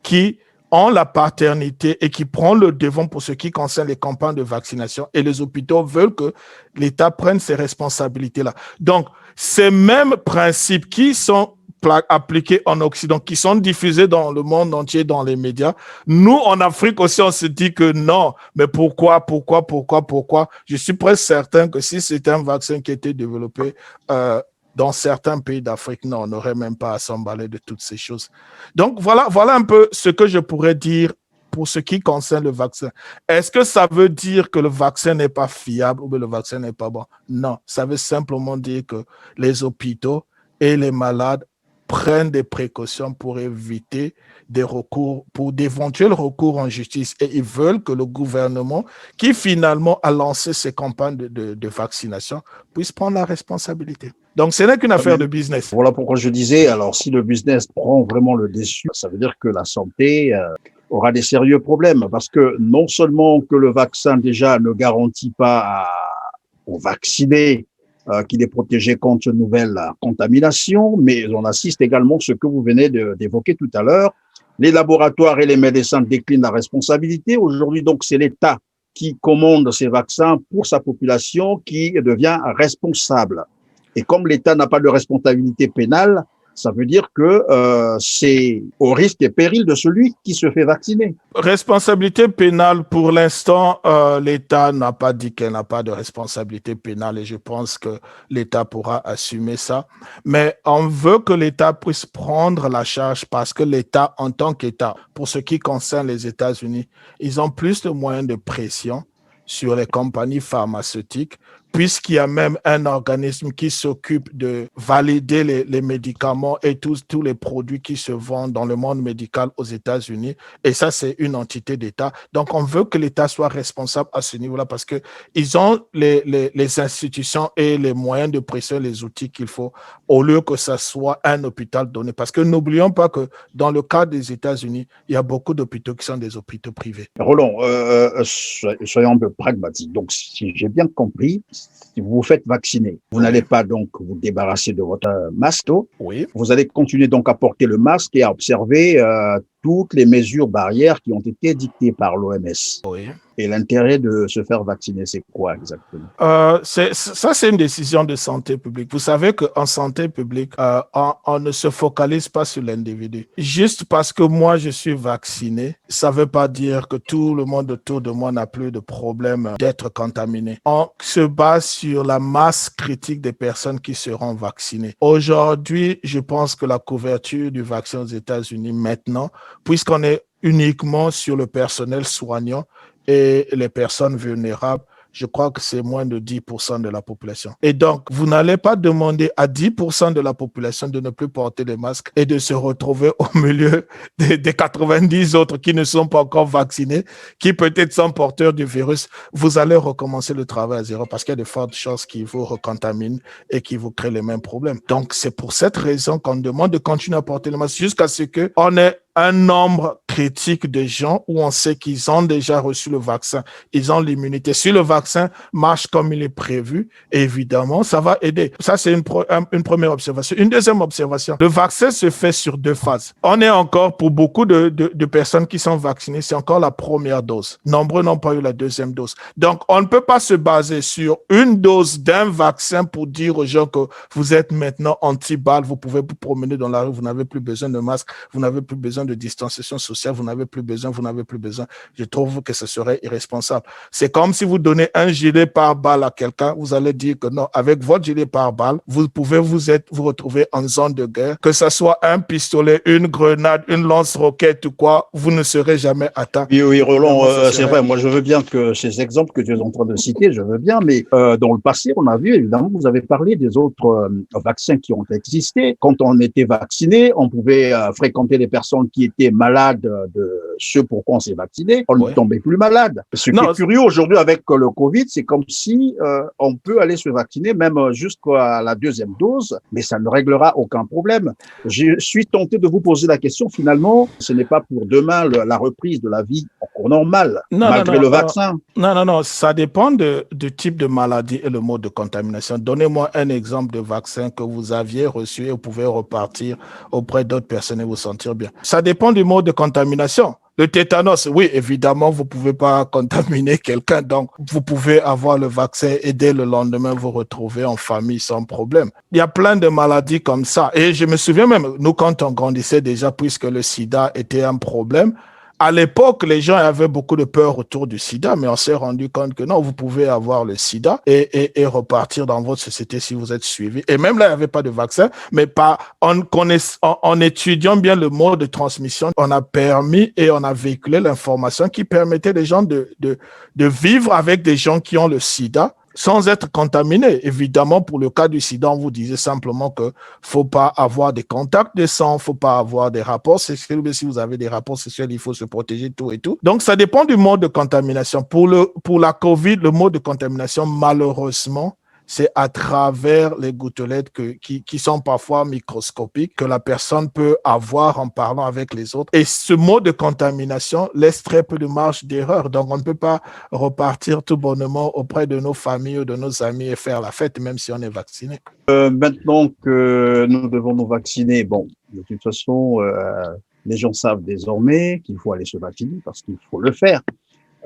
qui ont la paternité et qui prennent le devant pour ce qui concerne les campagnes de vaccination et les hôpitaux veulent que l'État prenne ces responsabilités-là. Donc, ces mêmes principes qui sont appliqués en Occident, qui sont diffusés dans le monde entier, dans les médias. Nous, en Afrique aussi, on se dit que non, mais pourquoi? Je suis presque certain que si c'était un vaccin qui était développé dans certains pays d'Afrique, non, on n'aurait même pas à s'emballer de toutes ces choses. Donc, voilà un peu ce que je pourrais dire pour ce qui concerne le vaccin. Est-ce que ça veut dire que le vaccin n'est pas fiable ou que le vaccin n'est pas bon? Non, ça veut simplement dire que les hôpitaux et les malades prennent des précautions pour éviter d'éventuels recours en justice. Et ils veulent que le gouvernement, qui finalement a lancé ces campagnes de vaccination, puisse prendre la responsabilité. Donc, ce n'est qu'une affaire de business. Voilà pourquoi je disais, alors si le business prend vraiment le dessus, ça veut dire que la santé aura des sérieux problèmes. Parce que non seulement que le vaccin déjà ne garantit pas aux vaccinés qu'il est protégé contre une nouvelle contamination, mais on assiste également à ce que vous venez d'évoquer tout à l'heure. Les laboratoires et les médecins déclinent la responsabilité. Aujourd'hui, donc, c'est l'État qui commande ces vaccins pour sa population qui devient responsable. Et comme l'État n'a pas de responsabilité pénale, ça veut dire que c'est au risque et péril de celui qui se fait vacciner. Responsabilité pénale, pour l'instant, l'État n'a pas dit qu'elle n'a pas de responsabilité pénale et je pense que l'État pourra assumer ça. Mais on veut que l'État puisse prendre la charge parce que l'État, en tant qu'État, pour ce qui concerne les États-Unis, ils ont plus de moyens de pression sur les compagnies pharmaceutiques, puisqu'il y a même un organisme qui s'occupe de valider les médicaments et tous les produits qui se vendent dans le monde médical aux États-Unis. Et ça, c'est une entité d'État. Donc, on veut que l'État soit responsable à ce niveau-là parce qu'ils ont les institutions et les moyens de pression, les outils qu'il faut, au lieu que ça soit un hôpital donné. Parce que n'oublions pas que dans le cas des États-Unis, il y a beaucoup d'hôpitaux qui sont des hôpitaux privés. Roland, soyons un peu pragmatiques. Donc, si j'ai bien compris, si vous vous faites vacciner, vous n'allez pas donc vous débarrasser de votre masque. Oui. Vous allez continuer donc à porter le masque et à observer toutes les mesures barrières qui ont été dictées par l'OMS. Oui. Et l'intérêt de se faire vacciner, c'est quoi exactement? Ça, c'est une décision de santé publique. Vous savez qu'en santé publique, on ne se focalise pas sur l'individu. Juste parce que moi, je suis vacciné, ça ne veut pas dire que tout le monde autour de moi n'a plus de problème d'être contaminé. On se base sur la masse critique des personnes qui seront vaccinées. Aujourd'hui, je pense que la couverture du vaccin aux États-Unis maintenant, puisqu'on est uniquement sur le personnel soignant, et les personnes vulnérables, je crois que c'est moins de 10% de la population. Et donc, vous n'allez pas demander à 10% de la population de ne plus porter les masques et de se retrouver au milieu des 90 autres qui ne sont pas encore vaccinés, qui peut-être sont porteurs du virus. Vous allez recommencer le travail à zéro parce qu'il y a de fortes chances qu'ils vous recontaminent et qu'ils vous créent les mêmes problèmes. Donc, c'est pour cette raison qu'on demande de continuer à porter le masque jusqu'à ce qu'on ait un nombre critique de gens où on sait qu'ils ont déjà reçu le vaccin, ils ont l'immunité. Si le vaccin marche comme il est prévu, évidemment, ça va aider. Ça, c'est une première observation. Une deuxième observation, le vaccin se fait sur 2 phases. On est encore, pour beaucoup de personnes qui sont vaccinées, c'est encore la première dose. Nombreux n'ont pas eu la deuxième dose. Donc, on ne peut pas se baser sur une dose d'un vaccin pour dire aux gens que vous êtes maintenant anti-balle, vous pouvez vous promener dans la rue, vous n'avez plus besoin de masque, vous n'avez plus besoin de distanciation sociale, vous n'avez plus besoin. Je trouve que ce serait irresponsable. C'est comme si vous donnez un gilet pare-balles à quelqu'un, vous allez dire que non, avec votre gilet pare-balles, vous pouvez vous retrouver en zone de guerre, que ce soit un pistolet, une grenade, une lance-roquette ou quoi, vous ne serez jamais atteint. Oui, Roland, c'est vrai, moi je veux bien que ces exemples que tu es en train de citer, je veux bien, mais dans le passé, on a vu, évidemment, vous avez parlé des autres vaccins qui ont existé. Quand on était vacciné, on pouvait fréquenter les personnes qui étaient malades de ce pour quoi on s'est vacciné, on ne tombait plus malade. Ce qui est curieux aujourd'hui avec le Covid, c'est comme si on peut aller se vacciner même jusqu'à la deuxième dose, mais ça ne réglera aucun problème. Je suis tenté de vous poser la question, finalement, ce n'est pas pour demain la reprise de la vie encore normale, malgré le vaccin. Non, ça dépend du type de maladie et le mode de contamination. Donnez-moi un exemple de vaccin que vous aviez reçu et vous pouvez repartir auprès d'autres personnes et vous sentir bien. Ça dépend du mode de contamination. Le tétanos, oui, évidemment, vous pouvez pas contaminer quelqu'un, donc vous pouvez avoir le vaccin et dès le lendemain vous retrouver en famille sans problème. Il y a plein de maladies comme ça. Et je me souviens même, nous, quand on grandissait déjà, puisque le sida était un problème, à l'époque, les gens avaient beaucoup de peur autour du sida, mais on s'est rendu compte que non, vous pouvez avoir le sida et repartir dans votre société si vous êtes suivi. Et même là, il n'y avait pas de vaccin, mais en étudiant bien le mode de transmission, on a permis et on a véhiculé l'information qui permettait les gens de vivre avec des gens qui ont le sida sans être contaminé. Évidemment, pour le cas du sida, on vous disait simplement que faut pas avoir des contacts de sang, faut pas avoir des rapports sexuels, mais si vous avez des rapports sexuels, il faut se protéger, tout et tout. Donc, ça dépend du mode de contamination. Pour la COVID, le mode de contamination, malheureusement, c'est à travers les gouttelettes qui sont parfois microscopiques que la personne peut avoir en parlant avec les autres. Et ce mode de contamination laisse très peu de marge d'erreur. Donc, on ne peut pas repartir tout bonnement auprès de nos familles ou de nos amis et faire la fête, même si on est vacciné. Maintenant que nous devons nous vacciner, bon, de toute façon, les gens savent désormais qu'il faut aller se vacciner parce qu'il faut le faire.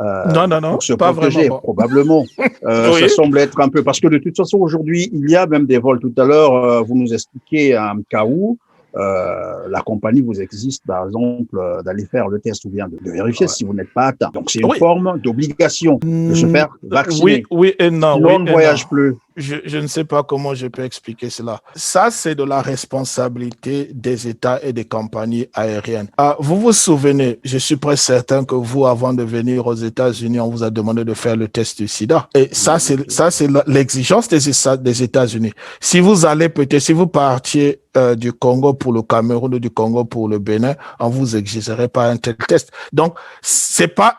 Non, pour se pas protéger, vraiment. Probablement. Oui. Ça semble être un peu... Parce que de toute façon, aujourd'hui, il y a même des vols. Tout à l'heure, vous nous expliquez un cas où la compagnie vous exige, par exemple, d'aller faire le test ou bien de vérifier si vous n'êtes pas atteint. Donc, c'est une forme d'obligation de se faire vacciner. Oui et non. Sinon, on ne voyage plus. Je ne sais pas comment je peux expliquer cela. Ça, c'est de la responsabilité des États et des compagnies aériennes. Vous vous souvenez, je suis presque certain que vous, avant de venir aux États-Unis, on vous a demandé de faire le test du sida. Et ça, c'est l'exigence des États-Unis. Si vous allez peut-être, si vous partiez du Congo pour le Cameroun ou du Congo pour le Bénin, on vous exigerait pas un tel test. Donc, c'est pas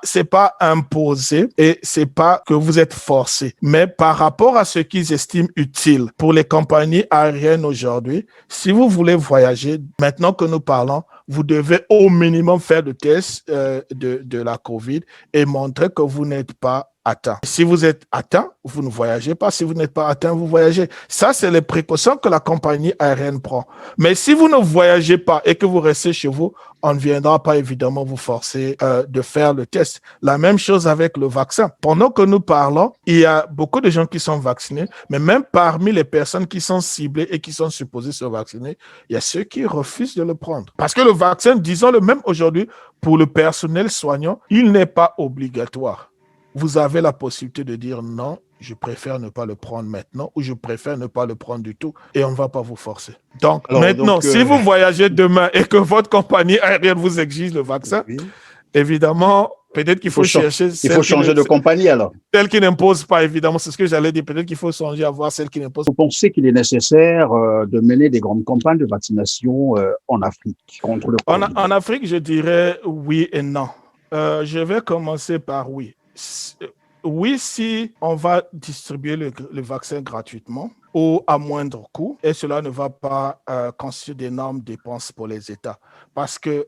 imposé et c'est pas que vous êtes forcé. Mais par rapport à ce qu'ils estiment utile pour les compagnies aériennes aujourd'hui, si vous voulez voyager, maintenant que nous parlons, vous devez au minimum faire le test de la COVID et montrer que vous n'êtes pas atteint. Si vous êtes atteint, vous ne voyagez pas. Si vous n'êtes pas atteint, vous voyagez. Ça, c'est les précautions que la compagnie aérienne prend. Mais si vous ne voyagez pas et que vous restez chez vous, on ne viendra pas évidemment vous forcer de faire le test. La même chose avec le vaccin. Pendant que nous parlons, il y a beaucoup de gens qui sont vaccinés, mais même parmi les personnes qui sont ciblées et qui sont supposées se vacciner, il y a ceux qui refusent de le prendre. Parce que le vaccin, disons-le même aujourd'hui, pour le personnel soignant, il n'est pas obligatoire. Vous avez la possibilité de dire non, je préfère ne pas le prendre maintenant ou je préfère ne pas le prendre du tout et on ne va pas vous forcer. Donc, maintenant, si vous voyagez demain et que votre compagnie aérienne vous exige le vaccin, oui, évidemment, peut-être qu'il faut chercher... Il faut changer de compagnie alors. Celle qui n'impose pas, évidemment, c'est ce que j'allais dire. Peut-être qu'il faut songer à voir celle qui n'impose pas. Vous pensez qu'il est nécessaire de mener des grandes campagnes de vaccination en Afrique contre le Covid? En Afrique, je dirais oui et non. Je vais commencer par oui. Oui, si on va distribuer le vaccin gratuitement ou à moindre coût, et cela ne va pas constituer d'énormes dépenses pour les États. Parce que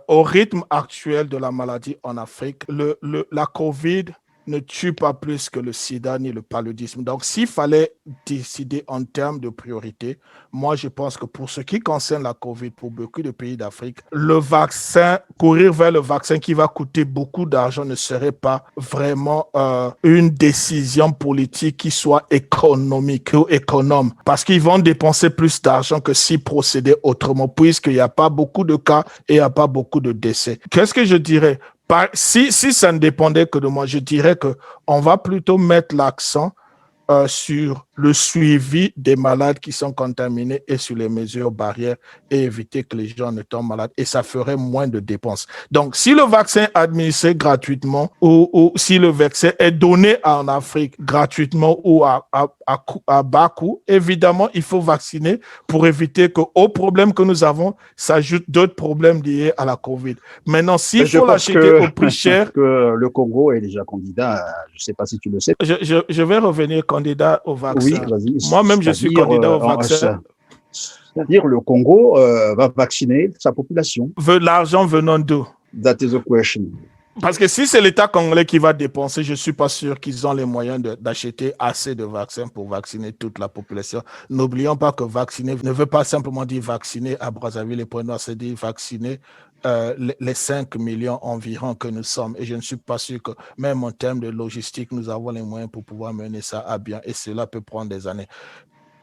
au rythme actuel de la maladie en Afrique, la COVID ne tue pas plus que le sida ni le paludisme. Donc, s'il fallait décider en termes de priorité, moi, je pense que pour ce qui concerne la COVID, pour beaucoup de pays d'Afrique, le vaccin, courir vers le vaccin qui va coûter beaucoup d'argent ne serait pas vraiment une décision politique qui soit économique ou économe. Parce qu'ils vont dépenser plus d'argent que s'ils procédaient autrement, puisqu'il n'y a pas beaucoup de cas et il n'y a pas beaucoup de décès. Qu'est-ce que je dirais? Si ça ne dépendait que de moi, je dirais qu'on va plutôt mettre l'accent sur le suivi des malades qui sont contaminés et sur les mesures barrières et éviter que les gens ne tombent malades. Et ça ferait moins de dépenses. Donc, si le vaccin est administré gratuitement ou si le vaccin est donné en Afrique gratuitement ou à bas coût, évidemment, il faut vacciner pour éviter qu'au problème que nous avons s'ajoutent d'autres problèmes liés à la COVID. Maintenant, s'il faut l'acheter au prix cher... que le Congo est déjà candidat, je ne sais pas si tu le sais. Je vais revenir candidat au vaccin. Oui, vas-y. Moi-même, je suis candidat au vaccin. C'est-à-dire le Congo va vacciner sa population. L'argent venant d'où? That is the question. Parce que si c'est l'État congolais qui va dépenser, je ne suis pas sûr qu'ils ont les moyens d'acheter assez de vaccins pour vacciner toute la population. N'oublions pas que vacciner ne veut pas simplement dire vacciner à Brazzaville et Pointe-Noire, c'est dire vacciner les 5 millions environ que nous sommes. Et je ne suis pas sûr que même en termes de logistique, nous avons les moyens pour pouvoir mener ça à bien. Et cela peut prendre des années.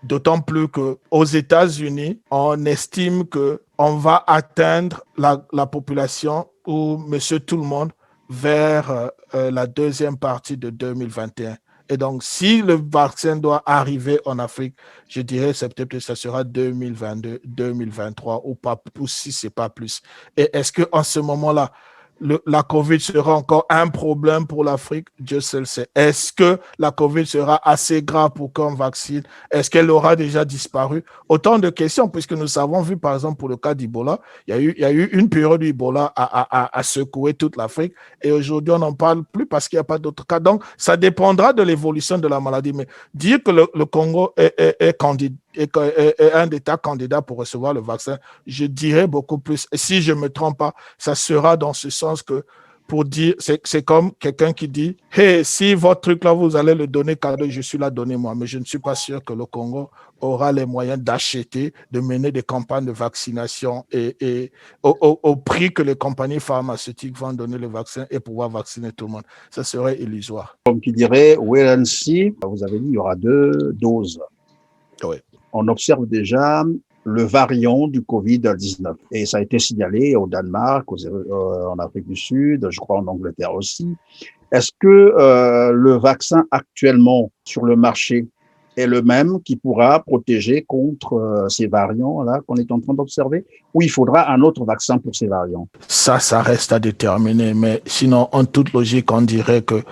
D'autant plus qu'aux États-Unis, on estime qu'on va atteindre la population ou monsieur tout le monde vers la deuxième partie de 2021. Et donc, si le vaccin doit arriver en Afrique, je dirais peut-être que ça sera 2022, 2023 ou pas, ou si ce n'est pas plus. Et est-ce qu'en ce moment-là, la COVID sera encore un problème pour l'Afrique? Dieu seul le sait. Est-ce que la COVID sera assez grave pour qu'on vaccine? Est-ce qu'elle aura déjà disparu? Autant de questions, puisque nous avons vu, par exemple, pour le cas d'Ebola, il y a eu une période où Ebola a secoué toute l'Afrique et aujourd'hui, on n'en parle plus parce qu'il n'y a pas d'autres cas. Donc, ça dépendra de l'évolution de la maladie. Mais dire que le Congo est candidat, est un État candidat pour recevoir le vaccin, je dirais beaucoup plus. Et si je ne me trompe pas, ça sera dans ce sens que pour dire, c'est comme quelqu'un qui dit, hey, si votre truc là, vous allez le donner cadeau, je suis là, donnez-moi. Mais je ne suis pas sûr que le Congo aura les moyens d'acheter, de mener des campagnes de vaccination et au prix que les compagnies pharmaceutiques vont donner le vaccin et pouvoir vacciner tout le monde. Ça serait illusoire. Comme qui dirait, wait and see, vous avez dit, il y aura 2 doses. Oui. On observe déjà le variant du Covid-19. Et ça a été signalé au Danemark, en Afrique du Sud, je crois en Angleterre aussi. Est-ce que le vaccin actuellement sur le marché est le même qui pourra protéger contre ces variants-là qu'on est en train d'observer, ou il faudra un autre vaccin pour ces variants? Ça reste à déterminer, mais sinon, en toute logique, on dirait que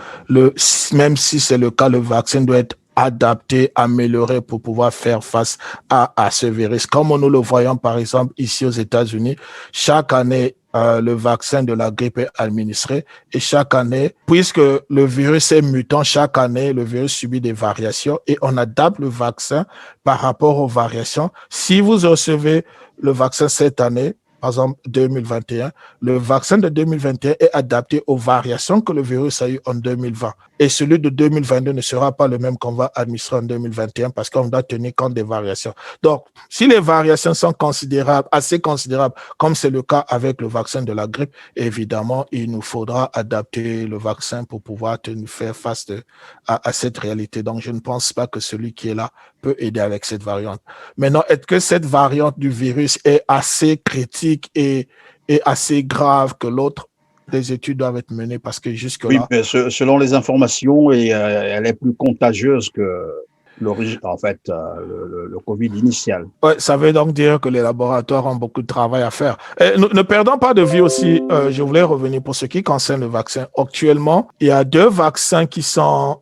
même si c'est le cas, le vaccin doit être adapté, amélioré pour pouvoir faire face à ce virus. Comme nous le voyons par exemple ici aux États-Unis, chaque année, le vaccin de la grippe est administré et chaque année, puisque le virus est mutant, chaque année, le virus subit des variations et on adapte le vaccin par rapport aux variations. Si vous recevez le vaccin cette année, par exemple 2021, le vaccin de 2021 est adapté aux variations que le virus a eues en 2020. Et celui de 2022 ne sera pas le même qu'on va administrer en 2021 parce qu'on doit tenir compte des variations. Donc, si les variations sont considérables, assez considérables, comme c'est le cas avec le vaccin de la grippe, évidemment, il nous faudra adapter le vaccin pour pouvoir faire face à cette réalité. Donc, je ne pense pas que celui qui est là peut aider avec cette variante. Maintenant, est-ce que cette variante du virus est assez critique et assez grave que l'autre? Des études doivent être menées parce que Oui, jusque-là, mais selon les informations, elle est plus contagieuse que en fait, le Covid initial. ouais, ça veut donc dire que les laboratoires ont beaucoup de travail à faire. Et ne perdons pas de vue aussi, je voulais revenir pour ce qui concerne le vaccin. Actuellement, il y a 2 vaccins qui sont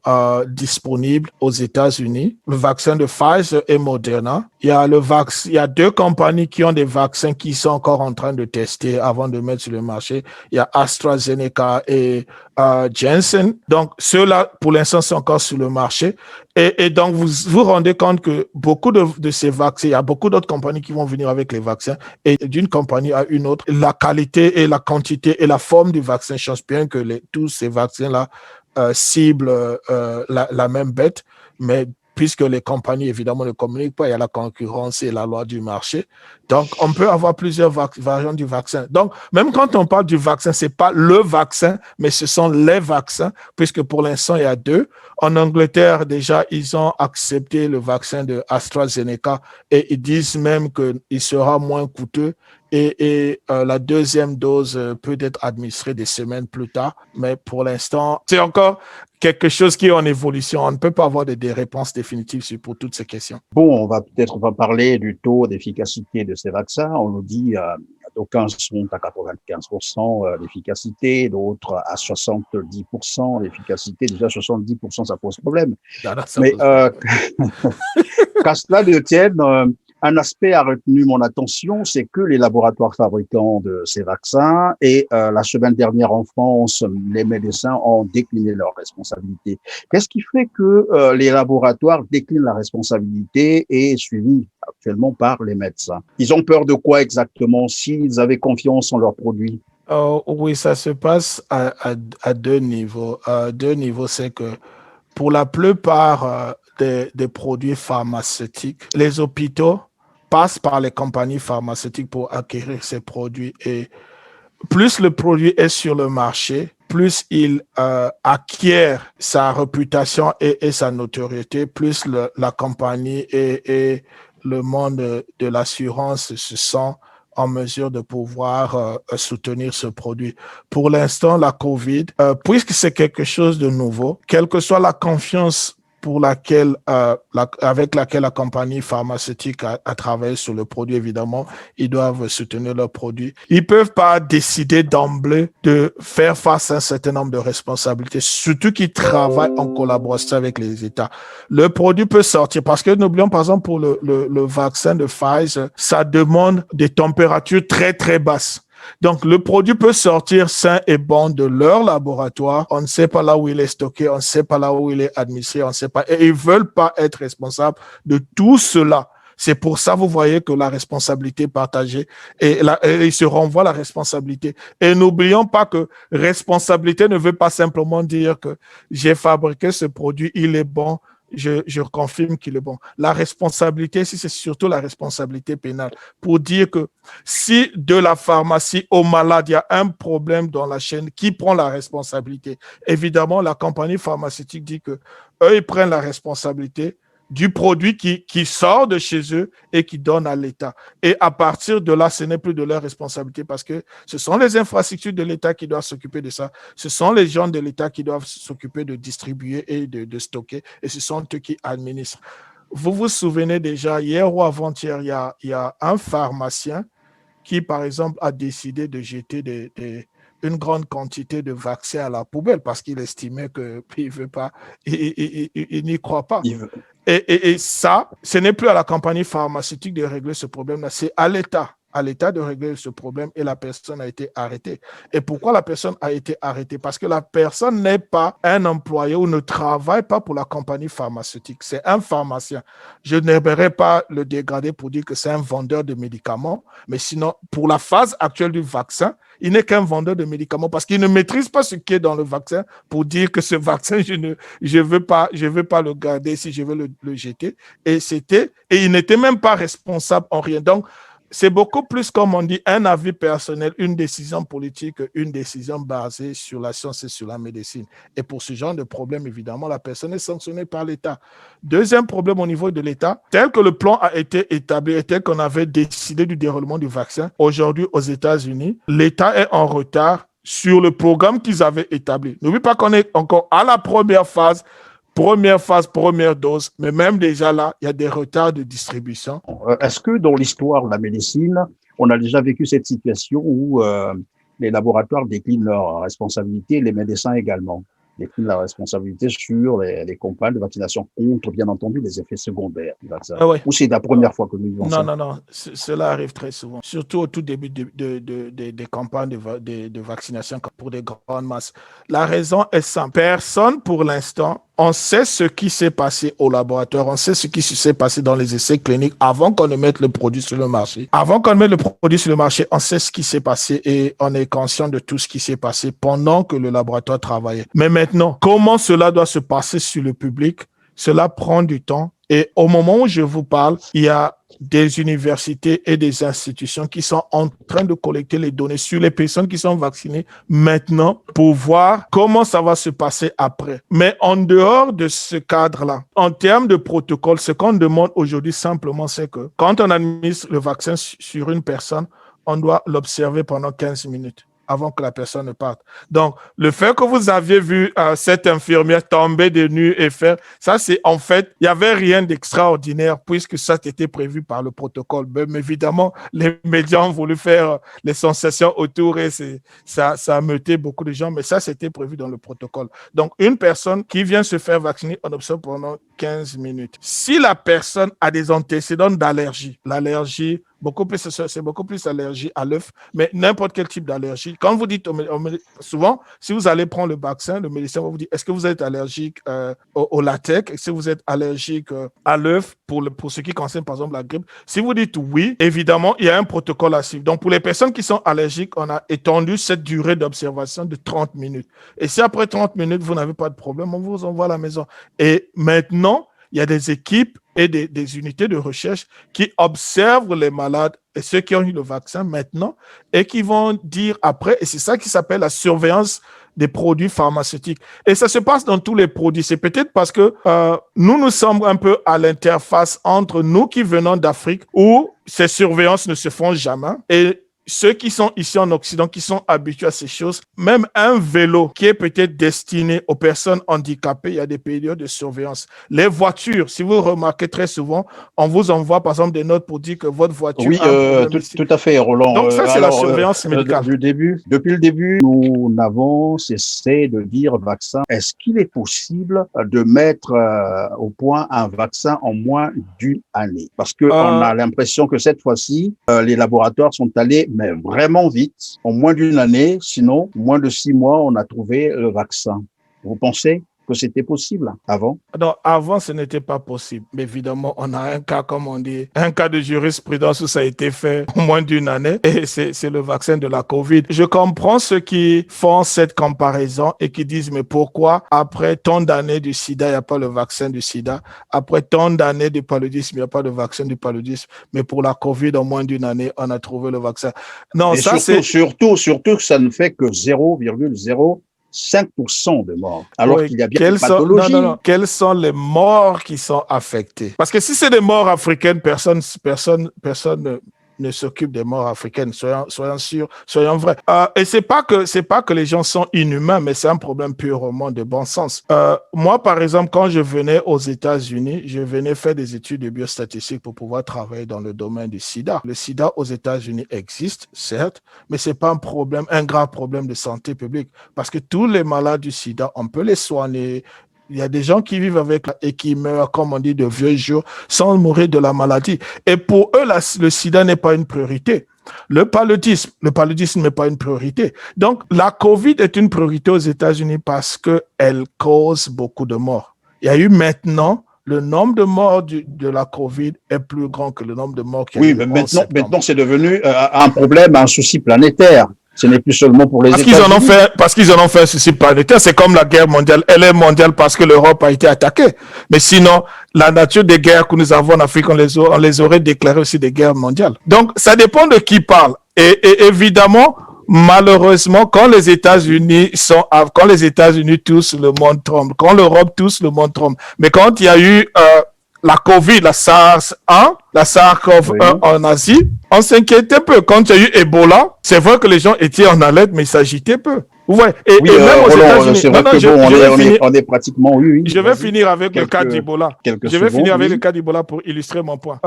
disponibles aux États-Unis, le vaccin de Pfizer et Moderna. Il y a 2 compagnies qui ont des vaccins qui sont encore en train de tester avant de mettre sur le marché. Il y a AstraZeneca et Janssen. Donc, ceux-là, pour l'instant, sont encore sur le marché. Et donc, vous vous rendez compte que beaucoup de ces vaccins, il y a beaucoup d'autres compagnies qui vont venir avec les vaccins et d'une compagnie à une autre, la qualité et la quantité et la forme du vaccin changent bien que tous ces vaccins-là ciblent la même bête, mais puisque les compagnies, évidemment, ne communiquent pas, il y a la concurrence et la loi du marché. Donc, on peut avoir plusieurs variantes du vaccin. Donc, même quand on parle du vaccin, ce n'est pas le vaccin, mais ce sont les vaccins, puisque pour l'instant, il y a 2. En Angleterre, déjà, ils ont accepté le vaccin de AstraZeneca et ils disent même qu'il sera moins coûteux et la deuxième dose peut être administrée des semaines plus tard. Mais pour l'instant, c'est encore quelque chose qui est en évolution. On ne peut pas avoir des réponses définitives pour toutes ces questions. Bon, on va parler du taux d'efficacité de ces vaccins. On nous dit d'aucuns sont à 95% d'efficacité, d'autres à 70% d'efficacité. Déjà 70%, ça pose problème. Mais qu'à cela ne tienne, un aspect a retenu mon attention, c'est que les laboratoires fabricants de ces vaccins et la semaine dernière en France, les médecins ont décliné leurs responsabilités. Qu'est-ce qui fait que les laboratoires déclinent la responsabilité et suivis actuellement par les médecins? Ils ont peur de quoi exactement s'ils avaient confiance en leurs produits? Oui, ça se passe à 2 niveaux. 2 niveaux, c'est que pour la plupart des produits pharmaceutiques, les hôpitaux passent par les compagnies pharmaceutiques pour acquérir ces produits. Et plus le produit est sur le marché, plus il acquiert sa réputation et sa notoriété, plus la compagnie et le monde de l'assurance se sent en mesure de pouvoir soutenir ce produit. Pour l'instant, la COVID, puisque c'est quelque chose de nouveau, quelle que soit la confiance avec laquelle la compagnie pharmaceutique a travaillé sur le produit, évidemment, ils doivent soutenir leur produit. Ils ne peuvent pas décider d'emblée de faire face à un certain nombre de responsabilités, surtout qu'ils travaillent en collaboration avec les États. Le produit peut sortir, parce que n'oublions par exemple pour le vaccin de Pfizer, ça demande des températures très, très basses. Donc, le produit peut sortir sain et bon de leur laboratoire. On ne sait pas là où il est stocké, on ne sait pas là où il est administré, on ne sait pas. Et ils ne veulent pas être responsables de tout cela. C'est pour ça, vous voyez que la responsabilité est partagée et ils se renvoient la responsabilité. Et n'oublions pas que responsabilité ne veut pas simplement dire que j'ai fabriqué ce produit, il est bon, je confirme qu'il est bon. La responsabilité, c'est surtout la responsabilité pénale pour dire que si de la pharmacie au malade, il y a un problème dans la chaîne, qui prend la responsabilité? Évidemment, la compagnie pharmaceutique dit que eux, ils prennent la responsabilité du produit qui sort de chez eux et qui donne à l'État. Et à partir de là, ce n'est plus de leur responsabilité parce que ce sont les infrastructures de l'État qui doivent s'occuper de ça. Ce sont les gens de l'État qui doivent s'occuper de distribuer et de stocker. Et ce sont eux qui administrent. Vous vous souvenez déjà, hier ou avant-hier, il y a un pharmacien qui, par exemple, a décidé de jeter une grande quantité de vaccins à la poubelle parce qu'il estimait qu'il veut pas, il n'y croit pas. Et ça, ce n'est plus à la compagnie pharmaceutique de régler ce problème-là, c'est à l'État. à l'État de régler ce problème et la personne a été arrêtée. Et pourquoi la personne a été arrêtée? Parce que la personne n'est pas un employé ou ne travaille pas pour la compagnie pharmaceutique. C'est un pharmacien. Je n'aimerais pas le dégrader pour dire que c'est un vendeur de médicaments, mais sinon, pour la phase actuelle du vaccin, il n'est qu'un vendeur de médicaments parce qu'il ne maîtrise pas ce qui est dans le vaccin pour dire que ce vaccin, je veux pas le garder si je veux le jeter. Et il n'était même pas responsable en rien. Donc, c'est beaucoup plus, comme on dit, un avis personnel, une décision politique, une décision basée sur la science et sur la médecine. Et pour ce genre de problème, évidemment, la personne est sanctionnée par l'État. Deuxième problème au niveau de l'État, tel que le plan a été établi et tel qu'on avait décidé du déroulement du vaccin, aujourd'hui aux États-Unis, l'État est en retard sur le programme qu'ils avaient établi. N'oublie pas qu'on est encore à la première phase, première dose, mais même déjà là, il y a des retards de distribution. Est-ce que dans l'histoire de la médecine, on a déjà vécu cette situation où les laboratoires déclinent leurs responsabilités, les médecins également déclinent la responsabilité sur les campagnes de vaccination contre, bien entendu, les effets secondaires du vaccin? Ah ouais. Ou c'est la première fois que nous vivons ça? Non. Cela arrive très souvent, surtout au tout début des campagnes de vaccination pour des grandes masses. La raison est simple. Personne, pour l'instant, on sait ce qui s'est passé au laboratoire, on sait ce qui s'est passé dans les essais cliniques avant qu'on ne mette le produit sur le marché. Avant qu'on ne mette le produit sur le marché, on sait ce qui s'est passé et on est conscient de tout ce qui s'est passé pendant que le laboratoire travaillait. Mais maintenant, comment cela doit se passer sur le public? Cela prend du temps. Et au moment où je vous parle, il y a des universités et des institutions qui sont en train de collecter les données sur les personnes qui sont vaccinées maintenant pour voir comment ça va se passer après. Mais en dehors de ce cadre-là, en termes de protocole, ce qu'on demande aujourd'hui simplement, c'est que quand on administre le vaccin sur une personne, on doit l'observer pendant 15 minutes avant que la personne ne parte. Donc, le fait que vous aviez vu cette infirmière tomber de nuit et faire, ça c'est en fait, il n'y avait rien d'extraordinaire puisque ça était prévu par le protocole. Mais évidemment, les médias ont voulu faire les sensations autour et ça a meuté beaucoup de gens, mais ça c'était prévu dans le protocole. Donc, une personne qui vient se faire vacciner, on observe pendant 15 minutes. Si la personne a des antécédents d'allergie, l'allergie, c'est beaucoup plus allergie à l'œuf, mais n'importe quel type d'allergie. Quand vous dites, souvent, si vous allez prendre le vaccin, le médecin va vous dire, est-ce que vous êtes allergique au latex? Est-ce que vous êtes allergique à l'œuf pour ce qui concerne, par exemple, la grippe? Si vous dites oui, évidemment, il y a un protocole à suivre. Donc, pour les personnes qui sont allergiques, on a étendu cette durée d'observation de 30 minutes. Et si après 30 minutes, vous n'avez pas de problème, on vous envoie à la maison. Et maintenant, il y a des équipes et des unités de recherche qui observent les malades et ceux qui ont eu le vaccin maintenant et qui vont dire après, et c'est ça qui s'appelle la surveillance des produits pharmaceutiques. Et ça se passe dans tous les produits. C'est peut-être parce que nous sommes un peu à l'interface entre nous qui venons d'Afrique où ces surveillances ne se font jamais et ceux qui sont ici en Occident, qui sont habitués à ces choses, même un vélo qui est peut-être destiné aux personnes handicapées, il y a des périodes de surveillance. Les voitures, si vous remarquez très souvent, on vous envoie par exemple des notes pour dire que votre voiture oui, a un problème tout à fait, Roland. Donc ça, c'est la surveillance médicale. Depuis le début, nous n'avons cessé de dire vaccin. Est-ce qu'il est possible de mettre au point un vaccin en moins d'une année? Parce que on a l'impression que cette fois-ci, les laboratoires sont allés mais vraiment vite, en moins d'une année, sinon, moins de 6 mois, on a trouvé le vaccin. Vous pensez que c'était possible avant? Non, avant, ce n'était pas possible. Mais évidemment, on a un cas, comme on dit, un cas de jurisprudence où ça a été fait en moins d'une année et c'est le vaccin de la COVID. Je comprends ceux qui font cette comparaison et qui disent, mais pourquoi après tant d'années du sida, il n'y a pas le vaccin du sida? Après tant d'années du paludisme, il n'y a pas de vaccin du paludisme. Mais pour la COVID, en moins d'une année, on a trouvé le vaccin. Non, et ça surtout que ça ne fait que 0,05% de morts, alors qu'il y a bien des pathologies. Non. Quelles sont les morts qui sont affectées? Parce que si c'est des morts africaines, personne ne s'occupe des morts africaines, soyons sûrs, soyons vrais. Et c'est pas que les gens sont inhumains, mais c'est un problème purement de bon sens. Moi, par exemple, quand je venais aux États-Unis, je venais faire des études de biostatistique pour pouvoir travailler dans le domaine du sida. Le sida aux États-Unis existe, certes, mais c'est pas un grave problème de santé publique, parce que tous les malades du sida, on peut les soigner. Il y a des gens qui vivent avec et qui meurent, comme on dit, de vieux jours, sans mourir de la maladie. Et pour eux, le sida n'est pas une priorité. Le paludisme n'est pas une priorité. Donc, la COVID est une priorité aux États-Unis parce qu'elle cause beaucoup de morts. Il y a eu maintenant, le nombre de morts de la COVID est plus grand que le nombre de morts qu'il y a eu Oui, mais le 11 septembre. maintenant c'est devenu un problème, un souci planétaire. Ce n'est plus seulement pour les États-Unis. Parce qu'ils en ont fait un souci planétaire. C'est comme la guerre mondiale. Elle est mondiale parce que l'Europe a été attaquée. Mais sinon, la nature des guerres que nous avons en Afrique, on les aurait déclarées aussi des guerres mondiales. Donc, ça dépend de qui parle. Et évidemment, malheureusement, quand les États-Unis toussent, le monde tremble. Quand l'Europe tousse, le monde tremble. Mais quand il y a eu la COVID, la SARS-1, la SARS-CoV-1 en Asie, on s'inquiétait peu. Quand il y a eu Ebola, c'est vrai que les gens étaient en alerte, mais ils s'agitaient peu. Ouais. Et même aux États-Unis. C'est vrai que on est pratiquement... Oui, je vais finir avec le cas d'Ebola. Le cas d'Ebola pour illustrer mon point.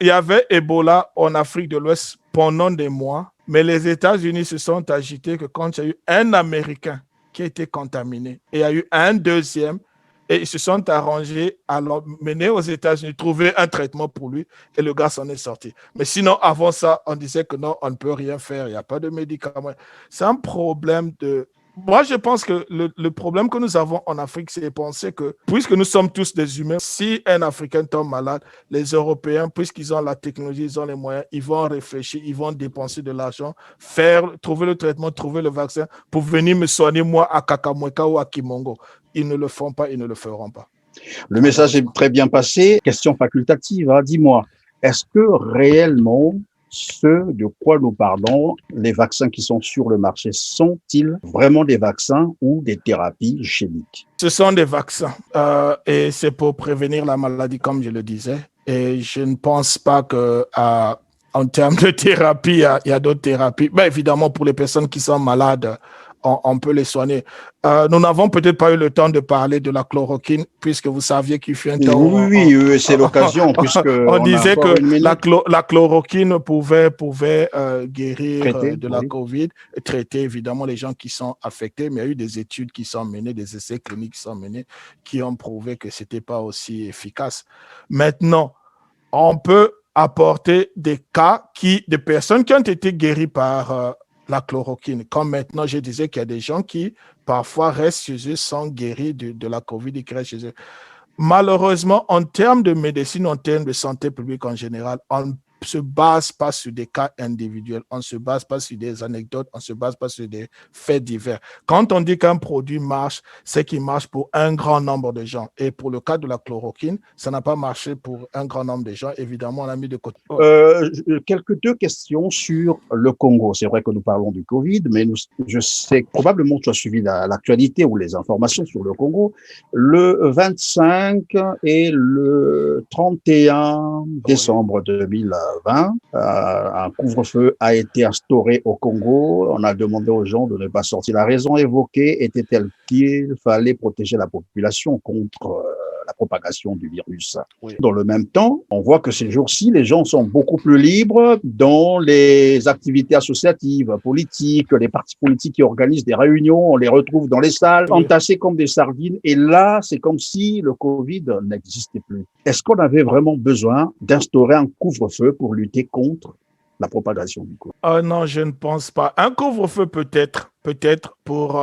Il y avait Ebola en Afrique de l'Ouest pendant des mois, mais les États-Unis se sont agités que quand il y a eu un Américain qui a été contaminé, et il y a eu un deuxième, et ils se sont arrangés à l'emmener aux États-Unis, trouver un traitement pour lui, et le gars s'en est sorti. Mais sinon, avant ça, on disait que non, on ne peut rien faire, il n'y a pas de médicaments. C'est un problème de... Moi, je pense que le problème que nous avons en Afrique, c'est de penser que, puisque nous sommes tous des humains, si un Africain tombe malade, les Européens, puisqu'ils ont la technologie, ils ont les moyens, ils vont réfléchir, ils vont dépenser de l'argent, trouver le traitement, trouver le vaccin pour venir me soigner, moi, à Kakamweka ou à Kimongo. Ils ne le font pas, ils ne le feront pas. Le message est très bien passé. Question facultative, hein. Dis-moi, est-ce que réellement, ce de quoi nous parlons, les vaccins qui sont sur le marché, sont-ils vraiment des vaccins ou des thérapies chimiques? Ce sont des vaccins et c'est pour prévenir la maladie, comme je le disais. Et je ne pense pas que... en termes de thérapie, il y a d'autres thérapies. Ben, évidemment, pour les personnes qui sont malades, on peut les soigner. Nous n'avons peut-être pas eu le temps de parler de la chloroquine, puisque vous saviez qu'il fut un temps... Oui, c'est l'occasion, puisque on disait que la chloroquine pouvait guérir de la COVID, traiter évidemment les gens qui sont affectés, mais il y a eu des études qui sont menées, des essais cliniques qui sont menés, qui ont prouvé que ce n'était pas aussi efficace. Maintenant, on peut apporter des cas de personnes qui ont été guéries par la chloroquine. Comme maintenant, je disais qu'il y a des gens qui, parfois, restent chez eux, sont guéris de la COVID et qui restent chez eux. Malheureusement, en termes de médecine, en termes de santé publique en général, on ne se base pas sur des cas individuels, on ne se base pas sur des anecdotes, on ne se base pas sur des faits divers. Quand on dit qu'un produit marche, c'est qu'il marche pour un grand nombre de gens. Et pour le cas de la chloroquine, ça n'a pas marché pour un grand nombre de gens. Évidemment, on a mis de côté. Deux questions sur le Congo. C'est vrai que nous parlons du Covid, mais je sais probablement que tu as suivi l'actualité ou les informations sur le Congo. Le 25 et le 31 décembre 2020, un couvre-feu a été instauré au Congo. On a demandé aux gens de ne pas sortir. La raison évoquée était telle qu'il fallait protéger la population contre la propagation du virus. Oui. Dans le même temps, on voit que ces jours-ci, les gens sont beaucoup plus libres dans les activités associatives, politiques, les partis politiques qui organisent des réunions, on les retrouve dans les salles, entassés comme des sardines. Et là, c'est comme si le Covid n'existait plus. Est-ce qu'on avait vraiment besoin d'instaurer un couvre-feu pour lutter contre la propagation du Covid? Non, je ne pense pas. Un couvre-feu peut-être pour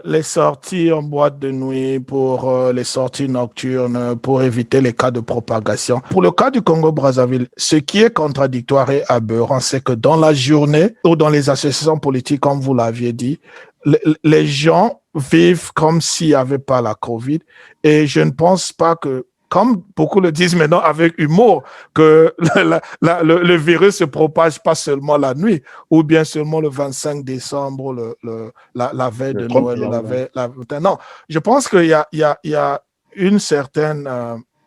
les sorties en boîte de nuit, pour les sorties nocturnes, pour éviter les cas de propagation. Pour le cas du Congo-Brazzaville, ce qui est contradictoire et aberrant, c'est que dans la journée ou dans les associations politiques, comme vous l'aviez dit, les gens vivent comme s'il n'y avait pas la COVID. Et je ne pense pas que, comme beaucoup le disent maintenant avec humour, que le virus se propage pas seulement la nuit, ou bien seulement le 25 décembre, la veille de Noël, ou la veille... Non, je pense qu'il y a une certaine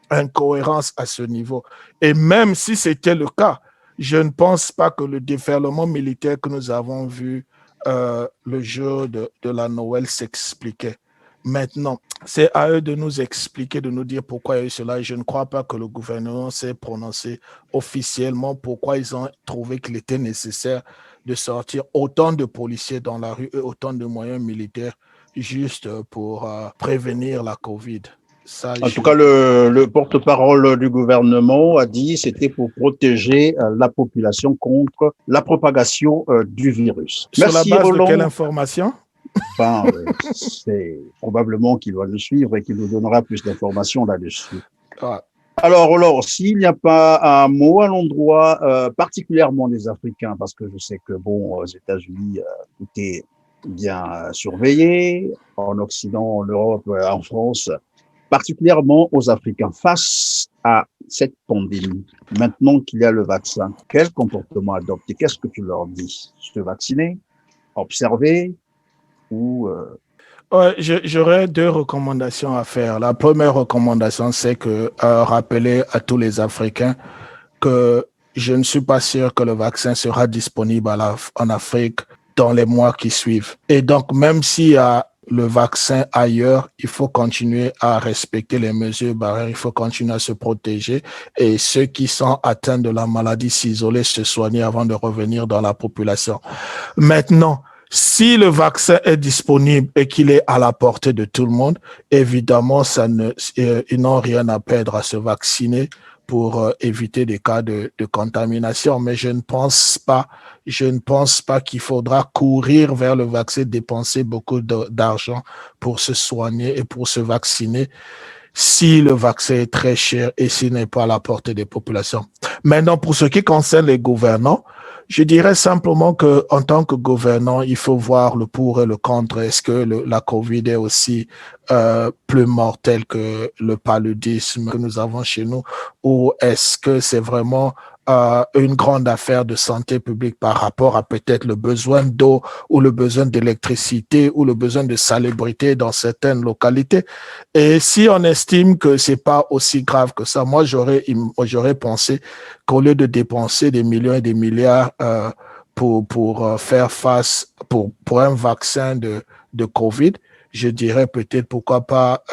incohérence à ce niveau. Et même si c'était le cas, je ne pense pas que le déferlement militaire que nous avons vu le jour de la Noël s'expliquait. Maintenant, c'est à eux de nous expliquer, de nous dire pourquoi il y a eu cela. Et je ne crois pas que le gouvernement s'est prononcé officiellement pourquoi ils ont trouvé qu'il était nécessaire de sortir autant de policiers dans la rue et autant de moyens militaires juste pour prévenir la COVID. Ça, En tout cas, le porte-parole du gouvernement a dit que c'était pour protéger la population contre la propagation du virus. sur la Merci base de quelle Roland. information? Ben, c'est probablement qu'il va nous suivre et qu'il nous donnera plus d'informations là-dessus. Ah, Alors, s'il n'y a pas un mot à l'endroit particulièrement des Africains, parce que je sais que, bon, aux États-Unis, tout est bien surveillé, en Occident, en Europe, en France, particulièrement aux Africains, face à cette pandémie, maintenant qu'il y a le vaccin, quel comportement adopter? Qu'est-ce que tu leur dis? Se vacciner, observer ou ouais, j'aurais deux recommandations à faire. La première recommandation, c'est que rappeler à tous les Africains que je ne suis pas sûr que le vaccin sera disponible en Afrique dans les mois qui suivent. Et donc, même s'il y a le vaccin ailleurs, il faut continuer à respecter les mesures barrières, il faut continuer à se protéger et ceux qui sont atteints de la maladie s'isoler, se soigner avant de revenir dans la population. Maintenant, si le vaccin est disponible et qu'il est à la portée de tout le monde, évidemment, ils n'ont rien à perdre à se vacciner pour éviter des cas de contamination. Mais je ne pense pas qu'il faudra courir vers le vaccin, dépenser beaucoup d'argent pour se soigner et pour se vacciner si le vaccin est très cher et s'il n'est pas à la portée des populations. Maintenant, pour ce qui concerne les gouvernants, je dirais simplement que, en tant que gouvernant, il faut voir le pour et le contre. Est-ce que la COVID est aussi plus mortelle que le paludisme que nous avons chez nous, ou est-ce que c'est vraiment une grande affaire de santé publique par rapport à peut-être le besoin d'eau ou le besoin d'électricité ou le besoin de salubrité dans certaines localités. Et si on estime que c'est pas aussi grave que ça, moi j'aurais pensé qu'au lieu de dépenser des millions et des milliards pour faire face pour un vaccin de COVID, je dirais peut-être pourquoi pas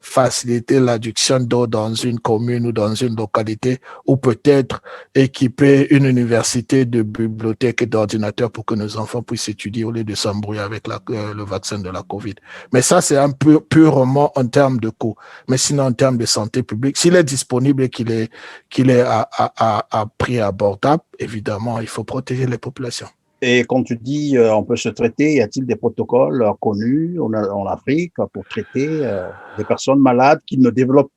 faciliter l'adduction d'eau dans une commune ou dans une localité, ou peut-être équiper une université de bibliothèques et d'ordinateurs pour que nos enfants puissent étudier au lieu de s'embrouiller avec le vaccin de la COVID. Mais ça, c'est un peu purement en termes de coût. Mais sinon, en termes de santé publique, s'il est disponible et qu'il est à prix abordable, évidemment, il faut protéger les populations. et quand tu dis on peut se traiter, y a-t-il des protocoles connus en Afrique pour traiter des personnes malades qui ne développent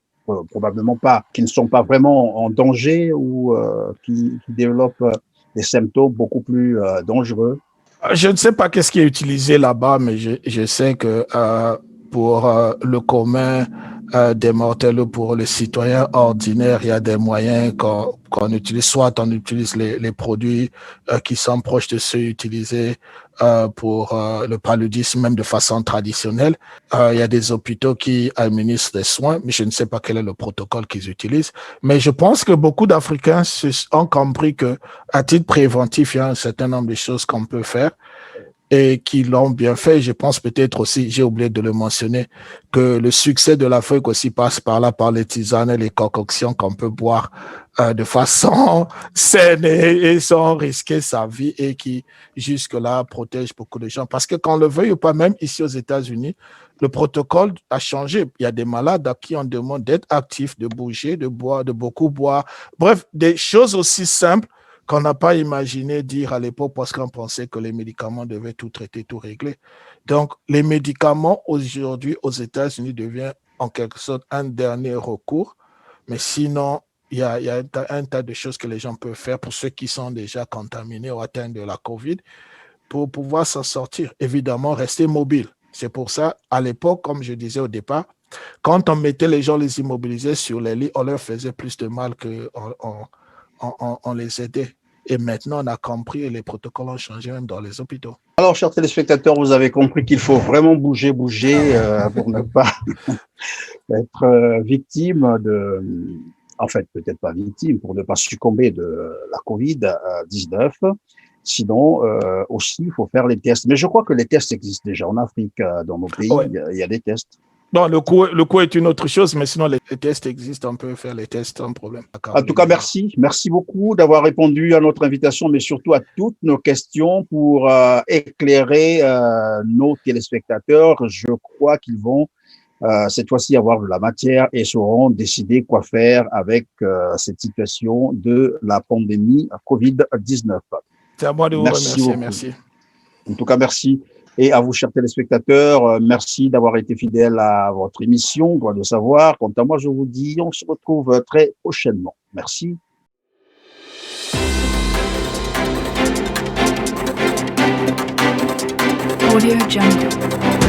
probablement pas, qui ne sont pas vraiment en danger ou qui développent des symptômes beaucoup plus dangereux? Je ne sais pas qu'est-ce qui est utilisé là-bas, mais je sais que pour le commun des mortels ou pour les citoyens ordinaires, il y a des moyens qu'on utilise. Soit on utilise les produits qui sont proches de ceux utilisés pour le paludisme, même de façon traditionnelle. Il y a des hôpitaux qui administrent des soins, mais je ne sais pas quel est le protocole qu'ils utilisent. Mais je pense que beaucoup d'Africains ont compris que, à titre préventif, il y a un certain nombre de choses qu'on peut faire et qui l'ont bien fait. Je pense peut-être aussi, j'ai oublié de le mentionner, que le succès de l'Afrique aussi passe par là, par les tisanes et les concoctions qu'on peut boire de façon saine et sans risquer sa vie et qui, jusque-là, protègent beaucoup de gens. Parce que qu'on le veuille ou pas, même ici aux États-Unis, le protocole a changé. Il y a des malades à qui on demande d'être actifs, de bouger, de boire, de beaucoup boire. Bref, des choses aussi simples qu'on n'a pas imaginé dire à l'époque parce qu'on pensait que les médicaments devaient tout traiter, tout régler. Donc, les médicaments aujourd'hui aux États-Unis deviennent en quelque sorte un dernier recours, mais sinon, il y a un tas de choses que les gens peuvent faire pour ceux qui sont déjà contaminés ou atteints de la COVID pour pouvoir s'en sortir. Évidemment, rester mobile. C'est pour ça, à l'époque, comme je disais au départ, quand on mettait les gens, les immobilisait sur les lits, on leur faisait plus de mal qu'on les aidait. Et maintenant, on a compris et les protocoles ont changé même dans les hôpitaux. Alors, chers téléspectateurs, vous avez compris qu'il faut vraiment bouger pour ne pas être victime en fait, peut-être pas victime, pour ne pas succomber de la COVID-19. Sinon, aussi, il faut faire les tests. Mais je crois que les tests existent déjà en Afrique, dans nos pays, Ouais. il y a des tests. Bon, le coût est une autre chose, mais sinon, les tests existent, on peut faire les tests sans problème. En tout cas, merci. Merci beaucoup d'avoir répondu à notre invitation, mais surtout à toutes nos questions pour éclairer nos téléspectateurs. Je crois qu'ils vont cette fois-ci avoir de la matière et sauront décider quoi faire avec cette situation de la pandémie Covid-19. C'est à moi de vous Merci remercier. beaucoup. Merci. En tout cas, merci. Et à vous, chers téléspectateurs, merci d'avoir été fidèles à votre émission, Droit de savoir. Quant à moi, je vous dis, on se retrouve très prochainement. Merci. Audio Jungle.